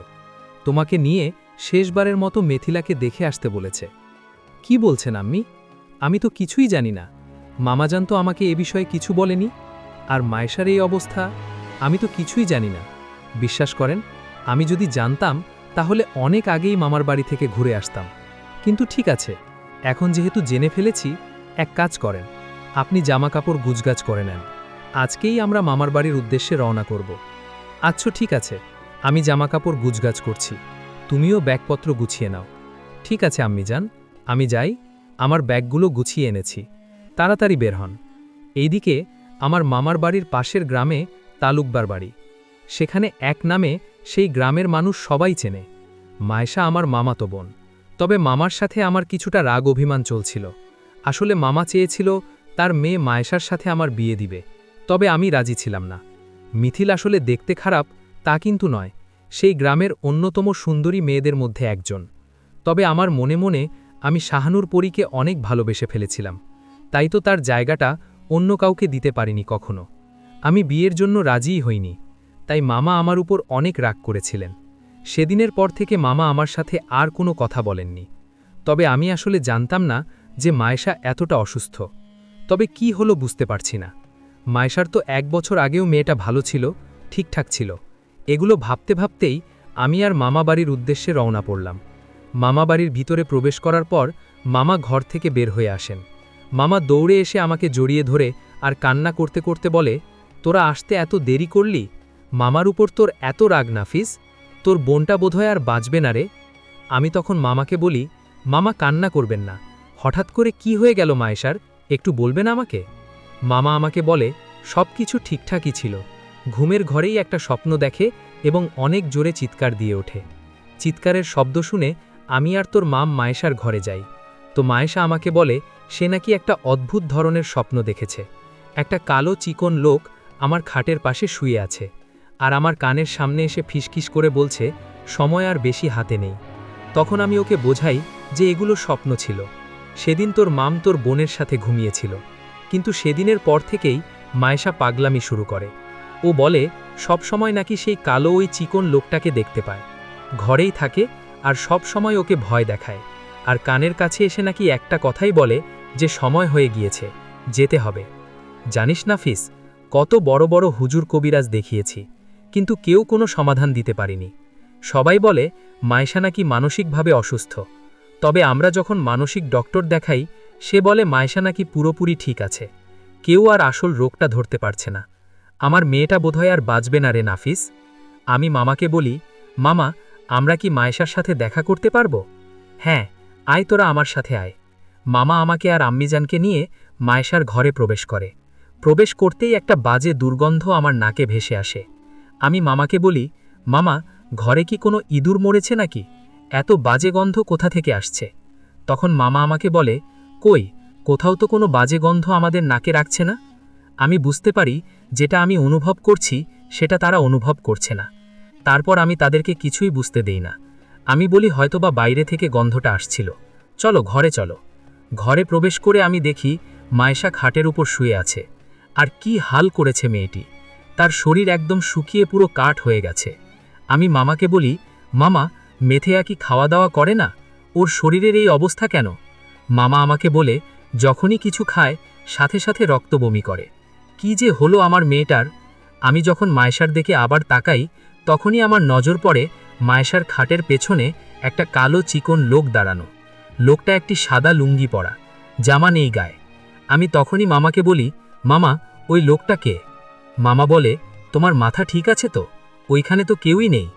তোমাকে নিয়ে শেষবারের মতো মিথিলাকে দেখে আসতে বলেছে। কি বলছেন আম্মি? আমি তো কিছুই জানি না। মামাজান তো আমাকে এ বিষয়ে কিছু বলেনি। আর মায়েশার এই অবস্থা, আমি তো কিছুই জানি না। বিশ্বাস করেন, আমি যদি জানতাম তাহলে অনেক আগেই মামার বাড়ি থেকে ঘুরে আসতাম। কিন্তু ঠিক আছে, এখন যেহেতু জেনে ফেলেছি, এক কাজ করেন, আপনি জামাকাপড় গুজগাছ করে নেন। আজকেই আমরা মামার বাড়ির উদ্দেশ্যে রওনা করব। আচ্ছা ঠিক আছে, আমি জামাকাপড় গুজগাছ করছি, তুমিও ব্যাগপত্র গুছিয়ে নাও। ঠিক আছে আম্মিজান, আমি যাই, আমার ব্যাগগুলো গুছিয়ে এনেছি, তাড়াতাড়ি বের হন। এইদিকে আমার মামার বাড়ির পাশের গ্রামে তালুকদার বাড়ি। সেখানে এক নামে সেই গ্রামের মানুষ সবাই চেনে। মায়েশা আমার মামাতো বোন। তবে মামার সাথে আমার কিছুটা রাগ অভিমান চলছিল। আসলে মামা চেয়েছিল তার মেয়ে মায়েশার সাথে আমার বিয়ে দিবে, তবে আমি রাজি ছিলাম না। মিথিল আসলে দেখতে খারাপ তা কিন্তু নয়, সেই গ্রামের অন্যতম সুন্দরী মেয়েদের মধ্যে একজন। তবে আমার মনে মনে আমি শাহানুর পরীকে অনেক ভালোবেসে ফেলেছিলাম, তাই তো তার জায়গাটা অন্য কাউকে দিতে পারিনি কখনো। আমি বিয়ের জন্য রাজিই হইনি, তাই মামা আমার উপর অনেক রাগ করেছিলেন। সেদিনের পর থেকে মামা আমার সাথে আর কোনো কথা বলেননি। তবে আমি আসলে জানতাম না যে মায়েশা এতটা অসুস্থ। তবে কি হলো বুঝতে পারছি না। মায়েশার তো 1 বছর আগেও মেয়েটা ভালো ছিল, ঠিকঠাক ছিল। এগুলো ভাবতে ভাবতেই আমি আর মামা বাড়ির উদ্দেশ্যে রওনা পড়লাম। মামা বাড়ির ভিতরে প্রবেশ করার পর মামা ঘর থেকে বের হয়ে আসেন। মামা দৌড়ে এসে আমাকে জড়িয়ে ধরে আর কান্না করতে করতে বলে, তোরা আসতে এত দেরি করলি? মামার উপর তোর এত রাগ নাফিস? তোর বোনটা বোধহয় আর বাঁচবে না রে। আমি তখন মামাকে বলি, মামা কান্না করবেন না, হঠাৎ করে কি হয়ে গেল মায়েশার, একটু বলবেন আমাকে? মামা আমাকে বলে, সব কিছু ঠিকঠাকই ছিল। ঘুমের ঘরেই একটা স্বপ্ন দেখে এবং অনেক জোরে চিৎকার দিয়ে ওঠে। চিৎকারের শব্দ শুনে আমি আর তোর মাম মায়েশার ঘরে যাই। তো মায়েশা আমাকে বলে সে নাকি একটা অদ্ভুত ধরনের স্বপ্ন দেখেছে। একটা কালো চিকন লোক আমার খাটের পাশে শুয়ে আছে, আর আমার কানের সামনে এসে ফিসকিস করে বলছে সময় আর বেশি হাতে নেই। তখন আমি ওকে বোঝাই যে এগুলো স্বপ্ন ছিল। সেদিন তোর মাম তোর বোনের সাথে ঘুমিয়েছিল। কিন্তু সেদিনের পর থেকেই মায়েশা পাগলামি শুরু করে। ও বলে সব সময় নাকি সেই কালো ওই চিকন লোকটাকে দেখতে পায়, ঘরেই থাকে আর সব সময় ওকে ভয় দেখায়, আর কানের কাছে এসে নাকি একটা কথাই বলে যে সময় হয়ে গিয়েছে, যেতে হবে। জানিস নাফিস, কত বড় বড় হুজুর কবিরাজ দেখিয়েছি, কিন্তু কেউ কোনো সমাধান দিতে পারিনি। সবাই বলে মায়েশা নাকি মানসিকভাবে অসুস্থ। তবে আমরা যখন মানসিক ডক্টর দেখাই, সে বলে মায়েশা নাকি পুরোপুরি ঠিক আছে। কেউ আর আসল রোগটা ধরতে পারছে না। আমার মেয়েটা বোধহয় আর বাঁচবে না রে নাফিস। আমি মামাকে বলি, মামা আমরা কি মায়েশার সাথে দেখা করতে পারবো? হ্যাঁ, আয় তোরা আমার সাথে আয়। মামা আমাকে আর আম্মিজানকে নিয়ে মায়েশার ঘরে প্রবেশ করে। প্রবেশ করতেই একটা বাজে দুর্গন্ধ আমার নাকে ভেসে আসে। আমি মামাকে বলি, মামা ঘরে কি কোনো ইঁদুর মরেছে নাকি? এত বাজে গন্ধ কোথা থেকে আসছে? তখন মামা আমাকে বলে, কই, কোথাও তো কোনো বাজে গন্ধ আমাদের নাকে রাখছে না। আমি বুঝতে পারি যেটা আমি অনুভব করছি সেটা তারা অনুভব করছে না। তারপর আমি তাদেরকে কিছুই বুঝতে দেই না। আমি বলি হয়তোবা বাইরে থেকে গন্ধটা আসছিল, চলো ঘরে চলো। ঘরে প্রবেশ করে আমি দেখি মায়েশা খাটের উপর শুয়ে আছে। আর কি হাল করেছে মেয়েটি, তার শরীর একদম শুকিয়ে পুরো কাঠ হয়ে গেছে। আমি মামাকে বলি, মামা মেথেয়া কি খাওয়া দাওয়া করে না? ওর শরীরের এই অবস্থা কেন? মামা আমাকে বলে যখনই কিছু খায় সাথে সাথে রক্ত বমি করে। কি যে হলো আমার মেয়েটার! আমি যখন মায়েশার দিকে আবার তাকাই, তখনই আমার নজর পড়ে মায়েশার খাটের পেছনে একটা কালো চিকন লোক দাঁড়ানো। লোকটা একটি সাদা লুঙ্গি পরা, জামা নেই গায়ে। আমি তখনই মামাকে বলি, মামা ওই লোকটা কে? মামা বলে, তোমার মাথা ঠিক আছে তো? ওইখানে তো কেউই নেই।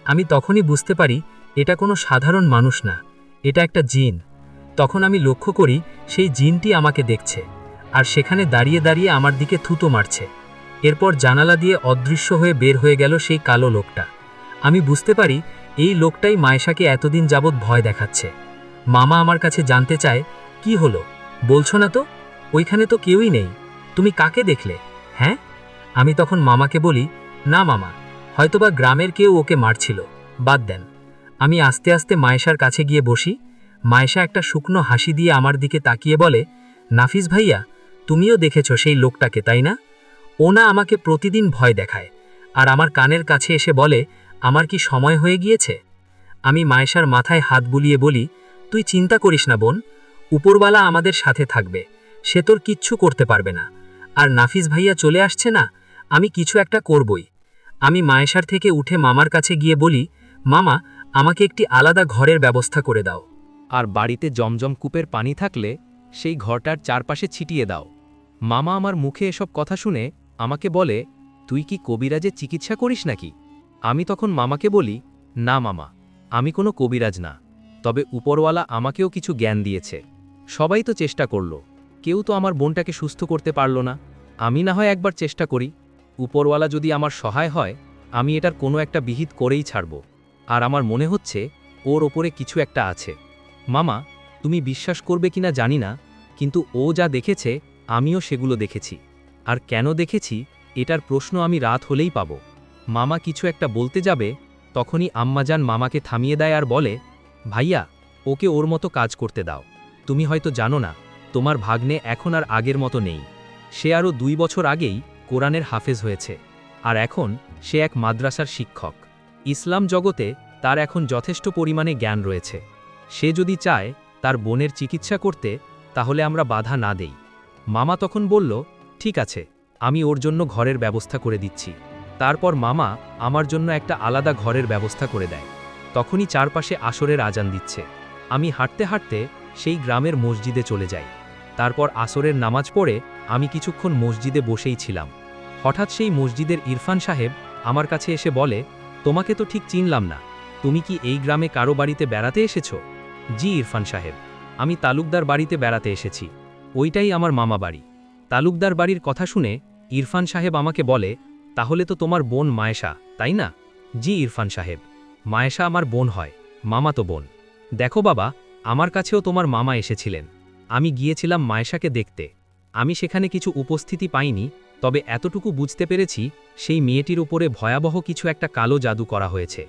আমি তখনই বুঝতে পারি এটা কোনো সাধারণ মানুষ না, এটা একটা জিন। তখন আমি লক্ষ্য করি সেই জিনটি আমাকে দেখছে, আর সেখানে দাঁড়িয়ে দাঁড়িয়ে আমার দিকে থুতো মারছে। এরপর জানালা দিয়ে অদৃশ্য হয়ে বের হয়ে গেল সেই কালো লোকটা। আমি বুঝতে পারি এই লোকটাই মায়েশাকে এতদিন যাবৎ ভয় দেখাচ্ছে। মামা আমার কাছে জানতে চায়, কি হলো বলছো না তো? ওইখানে তো কেউই নেই, তুমি কাকে দেখলে? হ্যাঁ? আমি তখন মামাকে বলি, না মামা, হয়তোবা গ্রামের কেউ ওকে মারছিল, বাদ দেন। আমি আস্তে আস্তে মায়েশার কাছে গিয়ে বসি। মায়েশা একটা শুকনো হাসি দিয়ে আমার দিকে তাকিয়ে বলে, নাফিস ভাইয়া, তুমিও দেখেছ সেই লোকটাকে তাই না? ও না আমাকে প্রতিদিন ভয় দেখায়, আর আমার কানের কাছে এসে বলে আমার কি সময় হয়ে গিয়েছে? আমি মায়েশার মাথায় হাত বুলিয়ে বলি, তুই চিন্তা করিস না বোন, উপরওয়ালা আমাদের সাথে থাকবে, সে তোর কিচ্ছু করতে পারবে না। আর নাফিস ভাইয়া চলে আসছে না, আমি কিছু একটা করবই। আমি মায়েশার থেকে উঠে মামার কাছে গিয়ে বলি, মামা আমাকে একটি আলাদা ঘরের ব্যবস্থা করে দাও। আর বাড়িতে জমজম কূপের পানি থাকলে সেই ঘরটার চারপাশে ছিটিয়ে দাও। মামা আমার মুখে এসব কথা শুনে আমাকে বলে, তুই কি কবিরাজের চিকিৎসা করিস নাকি? আমি তখন মামাকে বলি, না মামা, আমি কোনো কবিরাজ না, তবে উপরওয়ালা আমাকেও কিছু জ্ঞান দিয়েছে। সবাই তো চেষ্টা করল, কেউ তো আমার বোনটাকে সুস্থ করতে পারল না। আমি না হয় একবার চেষ্টা করি, উপরওয়ালা যদি আমার সহায় হয় আমি এটার কোনো একটা বিহিত করেই ছাড়ব। আর আমার মনে হচ্ছে ওর ওপরে কিছু একটা আছে। মামা, তুমি বিশ্বাস করবে কিনা জানি না, কিন্তু ও যা দেখেছে আমিও সেগুলো দেখেছি। আর কেন দেখেছি এটার প্রশ্ন আমি রাত হলেই পাব। মামা কিছু একটা বলতে যাবে, তখনই আম্মাজান মামাকে থামিয়ে দেয় আর বলে, ভাইয়া, ওকে ওর মতো কাজ করতে দাও। তুমি হয়তো জানো না, তোমার ভাগ্নে এখন আর আগের মতো নেই। সে আরও 2 বছর আগেই কোরআনের হাফেজ হয়েছে, আর এখন সে এক মাদ্রাসার শিক্ষক। ইসলাম জগতে তার এখন যথেষ্ট পরিমাণে জ্ঞান রয়েছে। সে যদি চায় তার বোনের চিকিৎসা করতে, তাহলে আমরা বাধা না দেই। মামা তখন বলল, ঠিক আছে, আমি ওর জন্য ঘরের ব্যবস্থা করে দিচ্ছি। তারপর মামা আমার জন্য একটা আলাদা ঘরের ব্যবস্থা করে দেয়। তখনই চারপাশে আসরের আজান দিচ্ছে। আমি হাঁটতে হাঁটতে সেই গ্রামের মসজিদে চলে যাই। তারপর আসরের নামাজ পড়ে আমি কিছুক্ষণ মসজিদে বসেই ছিলাম। হঠাৎ সেই মসজিদের ইরফান সাহেব আমার কাছে এসে বলে, তোমাকে তো ঠিক চিনলাম না, তুমি কি এই গ্রামে কারো বাড়িতে বেড়াতে এসেছো? জি ইরফান সাহেব, আমি তালুকদার বাড়িতে বেড়াতে এসেছি। ওইটাই আমার মামা বাড়ি। তালুকদার বাড়ির কথা শুনে ইরফান সাহেব আমাকে বলে, তাহলে তো তোমার বোন মায়েশা, তাই না? জি ইরফান সাহেব, মায়েশা আমার বোন হয়, মামা তো বোন। দেখো বাবা, আমার কাছেও তোমার মামা এসেছিলেন। আমি গিয়েছিলাম মায়েশাকে দেখতে। আমি সেখানে কিছু উপস্থিতি পাইনি, তবে এতটুকু বুঝতে পেরেছি সেই মেয়েটির উপরে ভয়াবহ কিছু একটা কালো জাদু করা হয়েছে।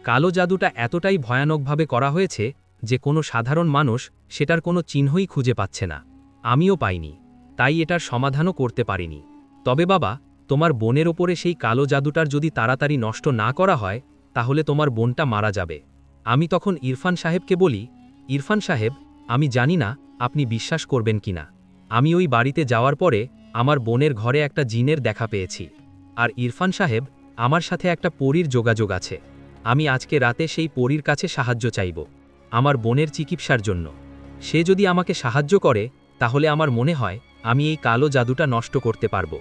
কালো জাদুটা এতটাই ভয়ানকভাবে করা হয়েছে যে কোনো সাধারণ মানুষ সেটার কোনো চিহ্নই খুঁজে পাচ্ছে না। আমিও পাইনি, তাই এটার সমাধানও করতে পারিনি। তবে বাবা, তোমার বোনের ওপরে সেই কালো জাদুটার যদি তাড়াতাড়ি নষ্ট না করা হয়, তাহলে তোমার বোনটা মারা যাবে। আমি তখন ইরফান সাহেবকে বলি, ইরফান সাহেব, আমি জানি না আপনি বিশ্বাস করবেন কিনা, আমি ওই বাড়িতে যাওয়ার পরে আমার বোনের ঘরে একটা জিনের দেখা পেয়েছি। আর ইরফান সাহেব, আমার সাথে একটা পরীর যোগাযোগ আছে। আমি আজকে রাতে সেই পরীর কাছে সাহায্য চাইব আমার বোনের চিকিৎসার জন্য। সে যদি আমাকে সাহায্য করে, তাহলে আমার মনে হয় আমি এই কালো জাদুটা নষ্ট করতে পারব।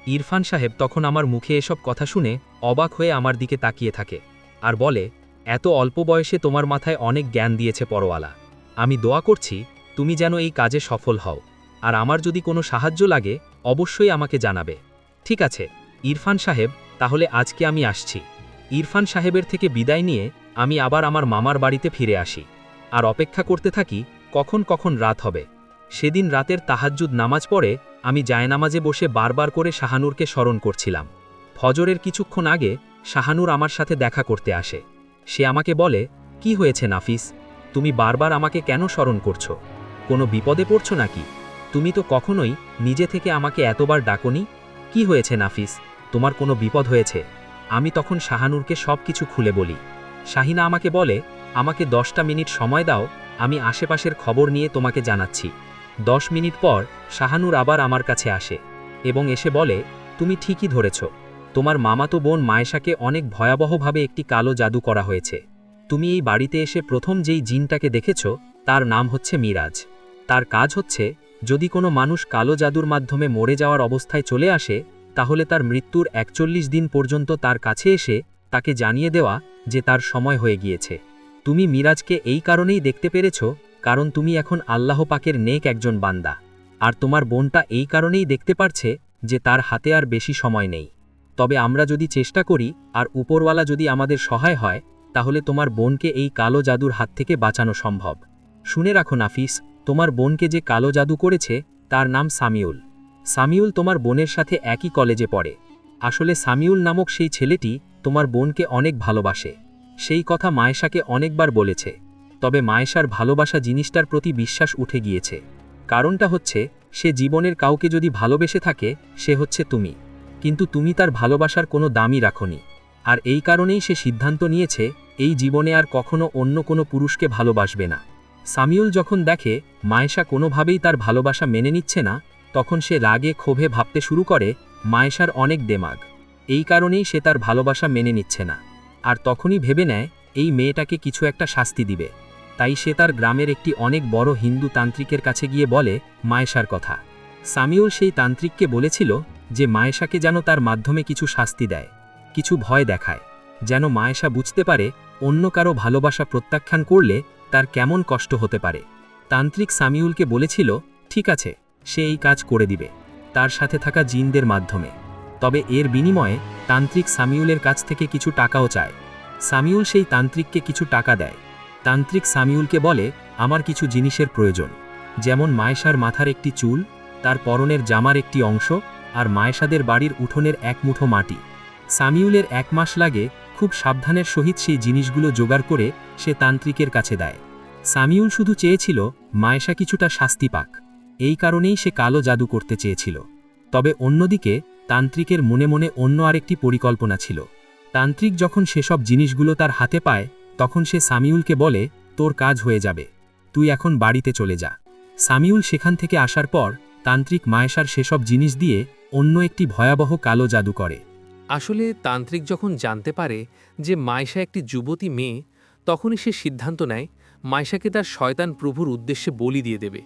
ইরফান সাহেব তখন আমার মুখে এসব কথা শুনে অবাক হয়ে আমার দিকে তাকিয়ে থাকে আর বলে, এত অল্প বয়সে তোমার মাথায় অনেক জ্ঞান দিয়েছে পরওয়ালা। আমি দোয়া করছি তুমি যেন এই কাজে সফল হও, আর আমার যদি কোনো সাহায্য লাগে অবশ্যই আমাকে জানাবে। ঠিক আছে ইরফান সাহেব, তাহলে আজকে আমি আসছি। ইরফান সাহেবের থেকে বিদায় নিয়ে আমি আবার আমার মামার বাড়িতে ফিরে আসি আর অপেক্ষা করতে থাকি কখন কখন রাত হবে। সেদিন রাতের তাহাজ্জুদ নামাজ পড়ে আমি জায়নামাজে বসে বারবার করে শাহানুরকে স্মরণ করছিলাম। ফজরের কিছুক্ষণ আগে শাহানুর আমার সাথে দেখা করতে আসে। সে আমাকে বলে, কি হয়েছে নাফিস, তুমি বারবার আমাকে কেন স্মরণ করছো? কোনো বিপদে পড়ছো নাকি? তুমি তো কখনোই নিজে থেকে আমাকে এতবার ডাকোনি। কি হয়েছে নাফিস, তোমার কোনো বিপদ হয়েছে? আমি তখন শাহানুরকে সব কিছু খুলে বলি। শাহিনা আমাকে বলে, আমাকে 10টা মিনিট সময় দাও, আমি আশেপাশের খবর নিয়ে তোমাকে জানাচ্ছি। 10 মিনিট পর শাহানুর আবার আমার কাছে আসে এবং এসে বলে, তুমি ঠিকই ধরেছ, তোমার মামাতো বোন মায়েশাকে অনেক ভয়াবহভাবে একটি কালো জাদু করা হয়েছে। তুমি এই বাড়িতে এসে প্রথম যেই জিনটাকে দেখেছ তার নাম হচ্ছে মিরাজ। তার কাজ হচ্ছে, যদি কোনো মানুষ কালো জাদুর মাধ্যমে মরে যাওয়ার অবস্থায় চলে আসে, তাহলে তার মৃত্যুর 41 দিন পর্যন্ত তার কাছে এসে তাকে জানিয়ে দেওয়া যে তার সময় হয়ে গিয়েছে। তুমি মিরাজকে এই কারণেই দেখতে পেরেছ কারণ তুমি এখন আল্লাহ পাকের নেক একজন বান্দা, আর তোমার বোনটা এই কারণেই দেখতে পারছে যে তার হাতে আর বেশি সময় নেই। তবে আমরা যদি চেষ্টা করি আর উপরওয়ালা যদি আমাদের সহায় হয়, তাহলে তোমার বোনকে এই কালো জাদুর হাত থেকে বাঁচানো সম্ভব। শুনে রাখো নাফিস, তোমার বোনকে যে কালো জাদু করেছে তার নাম সামিউল। সামিউল তোমার বোনের সাথে একই কলেজে পড়ে। আসলে সামিউল নামক সেই ছেলেটি তোমার বোনকে অনেক ভালোবাসে। সেই কথা মায়েশাকে অনেকবার বলেছে, তবে মায়েশার ভালোবাসা জিনিসটার প্রতি বিশ্বাস উঠে গিয়েছে। কারণটা হচ্ছে, সে জীবনের কাউকে যদি ভালোবেসে থাকে সে হচ্ছে তুমি, কিন্তু তুমি তার ভালোবাসার কোনো দামই রাখোনি। আর এই কারণেই সে সিদ্ধান্ত নিয়েছে এই জীবনে আর কখনো অন্য কোনো পুরুষকে ভালোবাসবে না। সামিউল যখন দেখে মায়েশা কোনোভাবেই তার ভালোবাসা মেনে নিচ্ছে না, তখন সে রাগে ক্ষোভে ভাবতে শুরু করে মায়েশার অনেক দেমাগ, এই কারণেই সে তার ভালোবাসা মেনে নিচ্ছে না। আর তখনই ভেবে নেয় এই মেয়েটাকে কিছু একটা শাস্তি দিবে। তাই সে তার গ্রামের একটি অনেক বড় হিন্দু তান্ত্রিকের কাছে গিয়ে বলে মায়েশার কথা। সামিউল সেই তান্ত্রিককে বলেছিল যে মায়েশাকে যেন তার মাধ্যমে কিছু শাস্তি দেয়, কিছু ভয় দেখায়, যেন মায়েশা বুঝতে পারে অন্য কারো ভালোবাসা প্রত্যাখ্যান করলে তার কেমন কষ্ট হতে পারে। তান্ত্রিক সামিউলকে বলেছিল, ঠিক আছে, সে এই কাজ করে দিবে তার সাথে থাকা জিনদের মাধ্যমে। তবে এর বিনিময়ে তান্ত্রিক সামিউলের কাছ থেকে কিছু টাকাও চায়। সামিউল সেই তান্ত্রিককে কিছু টাকা দেয় তান্ত্রিক সামিউলকে বলে, আমার কিছু জিনিসের প্রয়োজন, যেমন মায়েশার মাথার একটি চুল, তার পরনের জামার একটি অংশ, আর মায়েশাদের বাড়ির উঠোনের এক মুঠো মাটি। সামিউলের 1 মাস লাগে খুব সাবধানের সহিত সেই জিনিসগুলো জোগাড় করে সে তান্ত্রিকের কাছে দেয়। সামিউল শুধু চেয়েছিল মায়েশা কিছুটা শাস্তি পাক, এই কারণেই সে কালো জাদু করতে চেয়েছিল। তবে অন্যদিকে তান্ত্রিকের মনে মনে অন্য আরেকটি পরিকল্পনা ছিল। তান্ত্রিক যখন সেসব জিনিসগুলো তার হাতে পায়, তখন সে সামিউলকে বলে, তোর কাজ হয়ে যাবে, তুই এখন বাড়িতে চলে যা। সামিউল সেখান থেকে আসার পর তান্ত্রিক মায়েশার সেসব জিনিস দিয়ে অন্য একটি ভয়াবহ কালো জাদু করে। আসলে তান্ত্রিক যখন জানতে পারে যে মায়েশা একটি যুবতী মেয়ে, তখনই সে সিদ্ধান্ত নেয় মায়েশাকে তার শয়তান প্রভুর উদ্দেশ্যে বলি দিয়ে দেবে।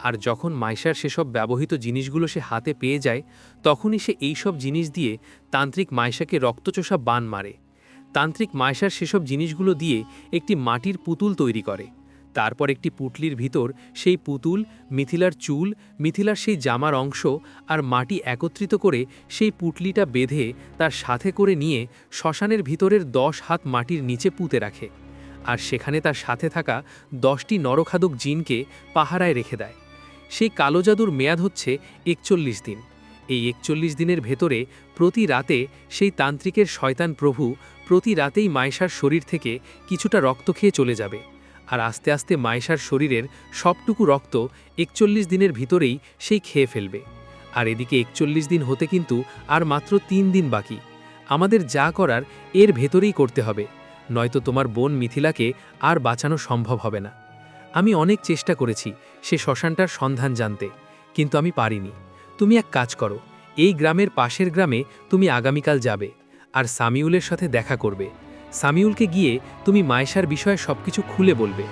আর যখন মায়েশার সেসব ব্যবহৃত জিনিসগুলো সে হাতে পেয়ে যায়, তখনই সে এইসব জিনিস দিয়ে তান্ত্রিক মায়েশাকে রক্তচোষা বান মারে। তান্ত্রিক মায়েশার সেসব জিনিসগুলো দিয়ে একটি মাটির পুতুল তৈরি করে। তারপর একটি পুটলির ভিতর সেই পুতুল, মিথিলার চুল, মিথিলার সেই জামার অংশ আর মাটি একত্রিত করে সেই পুটলিটা বেঁধে তার সাথে করে নিয়ে শ্মশানের ভিতরের 10 হাত মাটির নিচে পুঁতে রাখে। আর সেখানে তার সাথে থাকা 10টি নরখাদক জিনকে পাহারায় রেখে দেয়। সেই কালো জাদুর মেয়াদ হচ্ছে 41 দিন। এই 41 দিনের ভেতরে প্রতি রাতে সেই তান্ত্রিকের শয়তান প্রভু প্রতি রাতেই মায়েশার শরীর থেকে কিছুটা রক্ত খেয়ে চলে যাবে। আর আস্তে আস্তে মায়েশার শরীরের সবটুকু রক্ত 41 দিনের ভিতরেই সেই খেয়ে ফেলবে। আর এদিকে 41 দিন হতে কিন্তু আর মাত্র 3 দিন বাকি। আমাদের যা করার এর ভেতরেই করতে হবে, নয়তো তোমার বোন মিথিলাকে আর বাঁচানো সম্ভব হবে না। আমি অনেক চেষ্টা করেছি সে শ্মশানটার সন্ধান জানতে, কিন্তু আমি পারিনি। তুমি এক কাজ করো, এই গ্রামের পাশের গ্রামে তুমি আগামীকাল যাবে আর সামিউলের সাথে দেখা করবে। সামিউলকে গিয়ে তুমি মায়েশার বিষয়ে সবকিছু খুলে বলবে,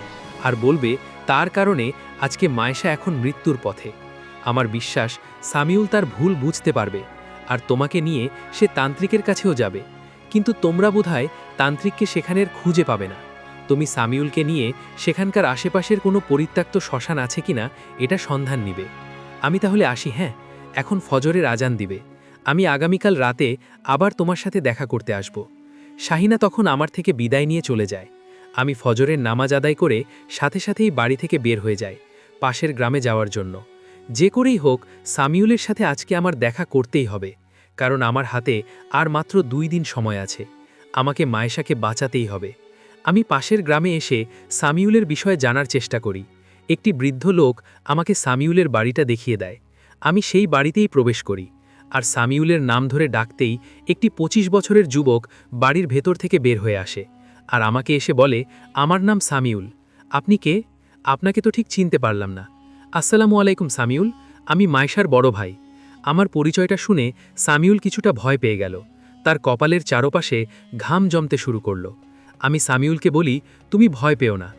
আর বলবে তার কারণে আজকে মায়েশা এখন মৃত্যুর পথে। আমার বিশ্বাস সামিউল তার ভুল বুঝতে পারবে, আর তোমাকে নিয়ে সে তান্ত্রিকের কাছেও যাবে। কিন্তু তোমরা বোধহয় তান্ত্রিককে সেখানের খুঁজে পাবে না। তুমি সামিউলকে নিয়ে সেখানকার আশেপাশের কোনো পরিত্যক্ত শ্মশান আছে কিনা এটা সন্ধান নিবে। আমি তাহলে আসি। হ্যাঁ, এখন ফজরের আজান দিবে। আমি আগামীকাল রাতে আবার তোমার সাথে দেখা করতে আসব। শাহিনা তখন আমার থেকে বিদায় নিয়ে চলে যায়। আমি ফজরের নামাজ আদায় করে সাথে সাথেই বাড়ি থেকে বের হয়ে যাই পাশের গ্রামে যাওয়ার জন্য। যে করেই হোক সামিউলের সাথে আজকে আমার দেখা করতেই হবে, কারণ আমার হাতে আর মাত্র 2 দিন সময় আছে। আমাকে মায়েশাকে বাঁচাতেই হবে। আমি পাশের গ্রামে এসে সামিউলের বিষয়ে জানার চেষ্টা করি। একটি বৃদ্ধ লোক আমাকে সামিউলের বাড়িটা দেখিয়ে দেয়। আমি সেই বাড়িতেই প্রবেশ করি, আর সামিউলের নাম ধরে ডাকতেই একটি 25 বছরের যুবক বাড়ির ভেতর থেকে বের হয়ে আসে আর আমাকে এসে বলে, আমার নাম সামিউল। আপনি কে? আপনাকে তো ঠিক চিনতে পারলাম না। আসসালামু আলাইকুম সামিউল, আমি মায়েশার বড় ভাই। আমার পরিচয়টা শুনে সামিউল কিছুটা ভয় পেয়ে গেল। তার কপালের চারপাশে ঘাম জমতে শুরু করল। আমি সামিউলকে বলি, তুমি ভয় পেও না,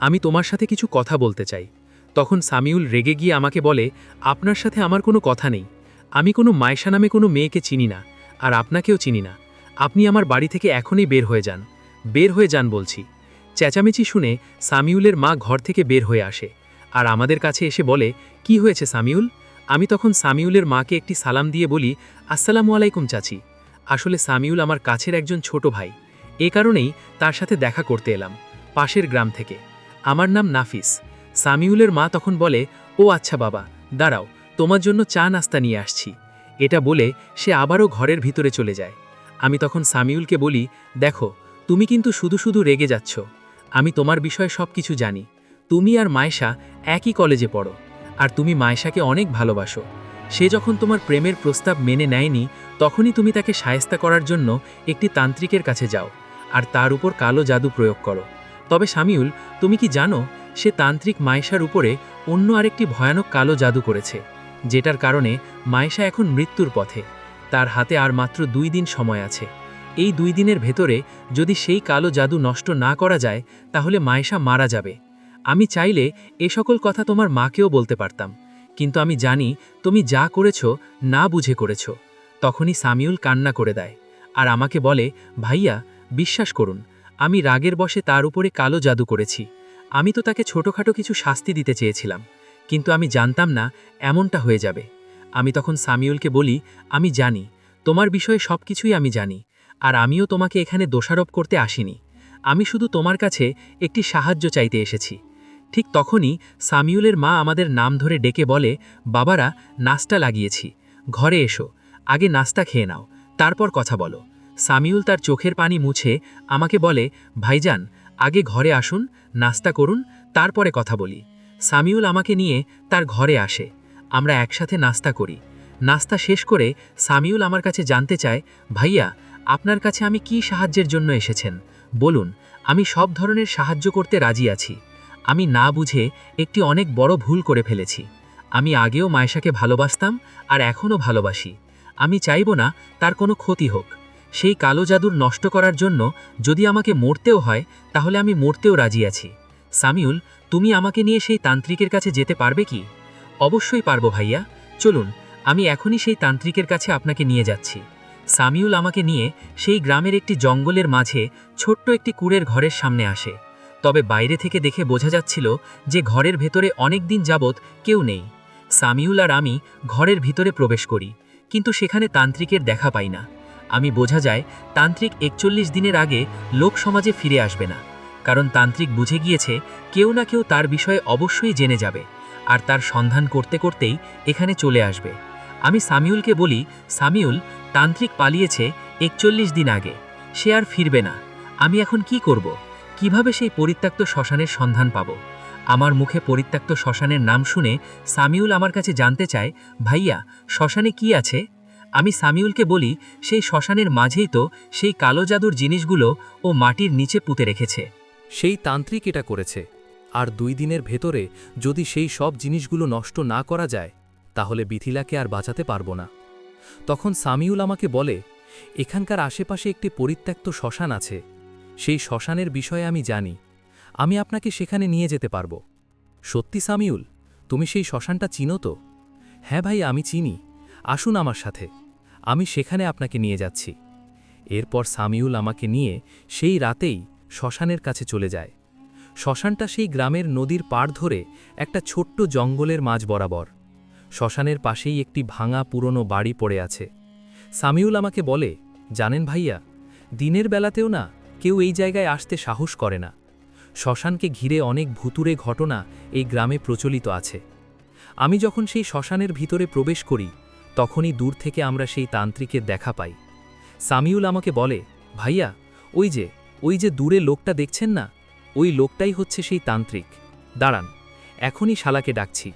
আমি তোমার সাথে কিছু কথা বলতে চাই। তখন সামিউল রেগে গিয়ে আমাকে বলে, আপনার সাথে আমার কোনো কথা নেই। আমি কোনো মায়েশা নামে কোনো মেয়েকে চিনি না, আর আপনাকেও চিনি না। আপনি আমার বাড়ি থেকে এখনই বের হয়ে যান। বের হয়ে যান বলছি। চেঁচামেচি শুনে সামিউলের মা ঘর থেকে বের হয়ে আসে আর আমাদের কাছে এসে বলে, কি হয়েছে সামিউল? আমি তখন সামিউলের মাকে একটি সালাম দিয়ে বলি, আসসালামু আলাইকুম চাচি। আসলে সামিউল আমার কাছের একজন ছোট ভাই, এ কারণেই তার সাথে দেখা করতে এলাম পাশের গ্রাম থেকে। আমার নাম নাফিস। সামিউলের মা তখন বলে, ও আচ্ছা বাবা, দাঁড়াও, তোমার জন্য চা নাস্তা নিয়ে আসছি। এটা বলে সে আবারও ঘরের ভিতরে চলে যায়। আমি তখন সামিউলকে বলি, দেখো, তুমি কিন্তু শুধু শুধু রেগে যাচ্ছ। আমি তোমার বিষয়ে সব কিছু জানি। তুমি আর মায়েশা একই কলেজে পড়ো, আর তুমি মায়েশাকে অনেক ভালোবাসো। সে যখন তোমার প্রেমের প্রস্তাব মেনে নেয়নি, তখনই তুমি তাকে শায়েস্তা করার জন্য একটি তান্ত্রিকের কাছে যাও আর তার উপর কালো জাদু প্রয়োগ করো। তবে সামিউল, তুমি কি জানো সে তান্ত্রিক মায়েশার উপরে অন্য আরেকটি ভয়ানক কালো জাদু করেছে, যেটার কারণে মায়েশা এখন মৃত্যুর পথে। তার হাতে আর মাত্র 2 দিন সময় আছে। এই 2 দিনের ভেতরে যদি সেই কালো জাদু নষ্ট না করা যায়, তাহলে মায়েশা মারা যাবে। আমি চাইলে এ সকল কথা তোমার মাকেও বলতে পারতাম, কিন্তু আমি জানি তুমি যা করেছো না বুঝে করেছো। তখনই সামিউল কান্না করে দেয় আর আমাকে বলে, ভাইয়া, বিশ্বাস করুন, আমি রাগের বশে তার উপরে কালো জাদু করেছি। আমি তো তাকে ছোটোখাটো কিছু শাস্তি দিতে চেয়েছিলাম, কিন্তু আমি জানতাম না এমনটা হয়ে যাবে। আমি তখন সামিউলকে বলি, আমি জানি তোমার বিষয়ে সব কিছুই আমি জানি, আর আমিও তোমাকে এখানে দোষারোপ করতে আসিনি। আমি শুধু তোমার কাছে একটি সাহায্য চাইতে এসেছি। ঠিক তখনই সামিউলের মা আমাদের নাম ধরে ডেকে বলে, বাবারা, নাস্তা লাগিয়েছি, ঘরে এসো, আগে নাস্তা খেয়ে নাও, তারপর কথা বলো। সামিউল তার চোখের পানি মুছে আমাকে বলে, ভাইজান, আগে ঘরে আসুন, নাস্তা করুন, তারপরে কথা বলি। সামিউল আমাকে নিয়ে তার ঘরে আসে। আমরা একসাথে নাস্তা করি। নাস্তা শেষ করে সামিউল আমার কাছে জানতে চায়, ভাইয়া, আপনার কাছে আমি কি সাহায্যের জন্য এসেছেন বলুন, আমি সব ধরনের সাহায্য করতে রাজি আছি। আমি না বুঝে একটি অনেক বড় ভুল করে ফেলেছি। আমি আগেও মায়েশাকে ভালোবাসতাম আর এখনও ভালোবাসি। আমি চাইব না তার কোনো ক্ষতি হোক। সেই কালো জাদুর নষ্ট করার জন্য যদি আমাকে মরতেও হয়, তাহলে আমি মরতেও রাজি আছি। সামিউল, তুমি আমাকে নিয়ে সেই তান্ত্রিকের কাছে যেতে পারবে কি? অবশ্যই পারবো ভাইয়া, চলুন, আমি এখনই সেই তান্ত্রিকের কাছে আপনাকে নিয়ে যাচ্ছি। সামিউল আমাকে নিয়ে সেই গ্রামের একটি জঙ্গলের মাঝে ছোট্ট একটি কুঁড়ের ঘরের সামনে আসে। তবে বাইরে থেকে দেখে বোঝা যাচ্ছিল যে ঘরের ভেতরে অনেক দিন যাবৎ কেউ নেই। সামিউল আর আমি ঘরের ভিতরে প্রবেশ করি, কিন্তু সেখানে তান্ত্রিকের দেখা পাই না। আমি বোঝা যায় তান্ত্রিক 41 দিনের আগে লোক সমাজে ফিরে আসবে না, কারণ তান্ত্রিক বুঝে গিয়েছে কেউ না কেউ তার বিষয়ে অবশ্যই জেনে যাবে, আর তার সন্ধান করতে করতেই এখানে চলে আসবে। আমি সামিউলকে বলি, সামিউল, তান্ত্রিক পালিয়েছে 41 দিন আগে, সে আর ফিরবে না। আমি এখন কি করব? কিভাবে সেই পরিত্যক্ত শ্মশানের সন্ধান পাব? আমার মুখে পরিত্যক্ত শ্মশানের নাম শুনে সামিউল আমার কাছে জানতে চায়, ভাইয়া, শ্মশানে কি আছে? আমি সামিউলকে বলি, সেই শ্মশানের মাঝেই তো সেই কালো জাদুর জিনিসগুলো ও মাটির নিচে পুঁতে রেখেছে। সেই তান্ত্রিক এটা করেছে, আর 2 দিনের ভেতরে যদি সেই সব জিনিসগুলো নষ্ট না করা যায়, তাহলে বিথিলাকে আর বাঁচাতে পারবো না। তখন সামিউল আমাকে বলে, এখানকার আশেপাশে একটি পরিত্যক্ত শ্মশান আছে, সেই শ্মশানের বিষয়ে আমি জানি, আমি আপনাকে সেখানে নিয়ে যেতে পারবো। সত্যি সামিউল, তুমি সেই শ্মশানটা চিনো তো? হ্যাঁ ভাই, আমি চিনি, আসুন আমার সাথে, আমি সেখানে আপনাকে নিয়ে যাচ্ছি। এরপর সামিউল আমাকে নিয়ে সেই রাতেই শ্মশানের কাছে চলে যায়। শ্মশানটা সেই গ্রামের নদীর পাড় ধরে একটা ছোট্ট জঙ্গলের মাঝ বরাবর। শ্মশানের পাশেই একটি ভাঙা পুরনো বাড়ি পড়ে আছে। সামিউল আমাকে বলে, জানেন ভাইয়া, দিনের বেলাতেও না কেউ এই জায়গায় আসতে সাহস করে না। শ্মশানকে ঘিরে অনেক ভুতুড়ে ঘটনা এই গ্রামে প্রচলিত আছে। আমি যখন সেই শ্মশানের ভিতরে প্রবেশ করি, তখনই দূর থেকে আমরা সেই তান্ত্রিকের দেখা পাই। সামিউল আমাকে বলে, ভাইয়া, ওই যে দূরে লোকটা দেখছেন না, ওই লোকটাই হচ্ছে সেই তান্ত্রিক। দাঁড়ান, এখনই শালাকে ডাকছি।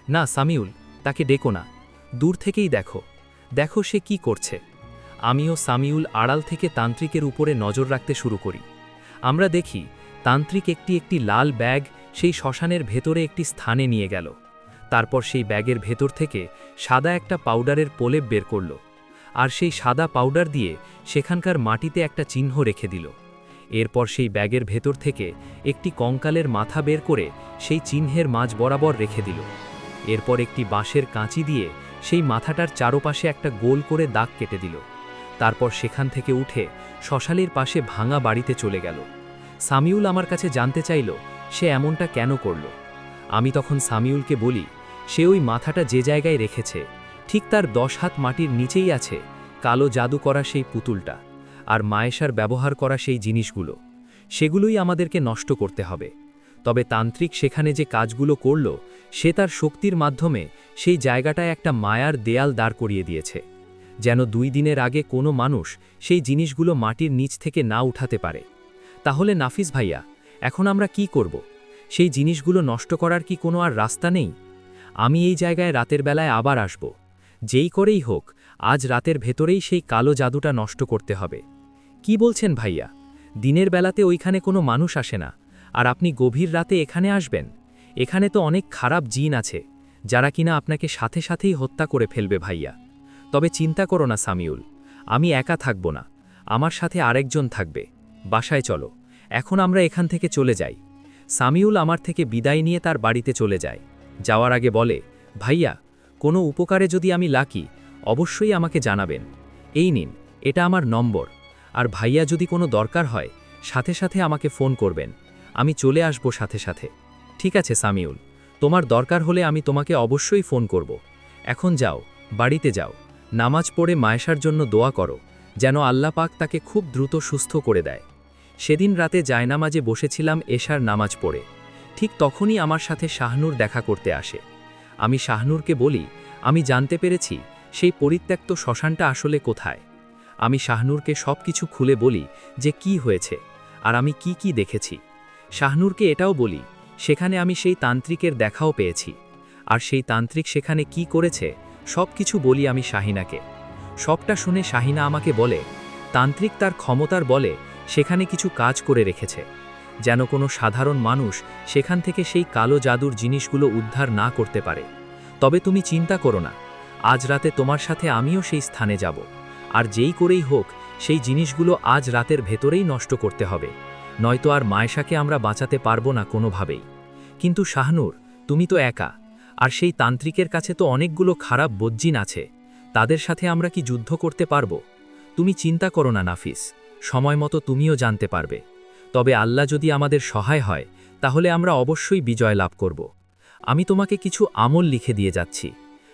না সামিউল, তাকে ডেকো না, দূর থেকেই দেখো, দেখো সে কি করছে। আমিও সামিউল আড়াল থেকে তান্ত্রিকের উপরে নজর রাখতে শুরু করি। আমরা দেখি তান্ত্রিক একটি লাল ব্যাগ সেই শ্মশানের ভেতরে একটি স্থানে নিয়ে গেল। তারপর সেই ব্যাগের ভেতর থেকে সাদা একটা পাউডারের প্রলেপ বের করল, আর সেই সাদা পাউডার দিয়ে সেখানকার মাটিতে একটা চিহ্ন রেখে দিল। এরপর সেই ব্যাগের ভেতর থেকে একটি কঙ্কালের মাথা বের করে সেই চিহ্নের মাঝ বরাবর রেখে দিল। এরপর একটি বাঁশের কাঁচি দিয়ে সেই মাথাটার চারপাশে একটা গোল করে দাগ কেটে দিল। তারপর সেখান থেকে উঠে শ্মশানের পাশে ভাঙা বাড়িতে চলে গেল। সামিউল আমার কাছে জানতে চাইল সে এমনটা কেন করল। আমি তখন সামিউলকে বলি, সে ওই মাথাটা যে জায়গায় রেখেছে ঠিক তার 10 হাত মাটির নিচেই আছে কালো জাদু করা সেই পুতুলটা, আর মায়েশার ব্যবহার করা সেই জিনিসগুলো, সেগুলোই আমাদেরকে নষ্ট করতে হবে। তবে তান্ত্রিক সেখানে যে কাজগুলো করল, সে তার শক্তির মাধ্যমে সেই জায়গাটায় একটা মায়ার দেয়াল দাঁড় করিয়ে দিয়েছে, যেন 2 দিনের আগে কোনো মানুষ সেই জিনিসগুলো মাটির নিচ থেকে না উঠাতে পারে। তাহলে নাফিস ভাইয়া, এখন আমরা কি করব? সেই জিনিসগুলো নষ্ট করার কি কোনো আর রাস্তা নেই? আমি এই জায়গায় রাতের বেলায় আবার আসব, যেই করেই হোক আজ রাতের ভেতরেই সেই কালো জাদুটা নষ্ট করতে হবে। কি বলছেন ভাইয়া? দিনের বেলাতে ওইখানে কোনো মানুষ আসে না, আর আপনি গভীর রাতে এখানে আসবেন? এখানে তো অনেক খারাপ জিন আছে, যারা কিনা আপনাকে সাথে সাথেই হত্যা করে ফেলবে ভাইয়া। তবে চিন্তা করো না সামিউল, আমি একা থাকব না, আমার সাথে আরেকজন থাকবে। বাসায় চলো, এখন আমরা এখান থেকে চলে যাই। সামিউল আমার থেকে বিদায় নিয়ে তার বাড়িতে চলে যায়। যাওয়ার আগে বলে, ভাইয়া, কোনো উপকারে যদি আমি লাকি, অবশ্যই আমাকে জানাবেন। এই নিন, এটা আমার নম্বর, আর ভাইয়া যদি কোনো দরকার হয় সাথে সাথে আমাকে ফোন করবেন, আমি চলে আসব সাথে সাথে। ঠিক আছে সামিউল, তোমার দরকার হলে আমি তোমাকে অবশ্যই ফোন করব। এখন যাও, বাড়িতে যাও, নামাজ পড়ে মায়েশার জন্য দোয়া করো, যেন আল্লাহ পাক তাকে খুব দ্রুত সুস্থ করে দেয়। সেদিন রাতে জায়নামাজে বসেছিলাম এশার নামাজ পড়ে। ঠিক তখনই আমার সাথে শাহনূর দেখা করতে আসে। আমি শাহনূরকে বলি, আমি জানতে পেরেছি সেই পরিত্যক্ত শ্মশানটা আসলে কোথায়। আমি শাহনূরকে সব কিছু খুলে বলি যে কি হয়েছে আর আমি কি কি দেখেছি। শাহনূরকে এটাও বলি সেখানে আমি সেই তান্ত্রিকের দেখাও পেয়েছি, আর সেই তান্ত্রিক সেখানে কি করেছে সব কিছু বলি আমি শাহিনাকে। সবটা শুনে শাহিনা আমাকে বলে, তান্ত্রিক তার ক্ষমতার বলে সেখানে কিছু কাজ করে রেখেছে, যেন কোনো সাধারণ মানুষ সেখান থেকে সেই কালো জাদুর জিনিসগুলো উদ্ধার না করতে পারে। তবে তুমি চিন্তা করো না, আজ রাতে তোমার সাথে আমিও সেই স্থানে যাব, আর যেই করেই হোক সেই জিনিসগুলো আজ রাতের ভেতরেই নষ্ট করতে হবে, নয়তো আর মায়েশাকে আমরা বাঁচাতে পারবো না কোনোভাবেই। কিন্তু শাহনূর, তুমি তো একা, আর সেই তান্ত্রিকের কাছে তো অনেকগুলো খারাপ বজ্জিন আছে, তাদের সাথে আমরা কি যুদ্ধ করতে পারবো? তুমি চিন্তা করো না নাফিস, সময় মতো তুমিও জানতে পারবে। তবে আল্লাহ যদি আমাদের সহায় হয় তাহলে আমরা অবশ্যই বিজয় লাভ করব। আমি তোমাকে কিছু আমল লিখে দিয়ে যাচ্ছি,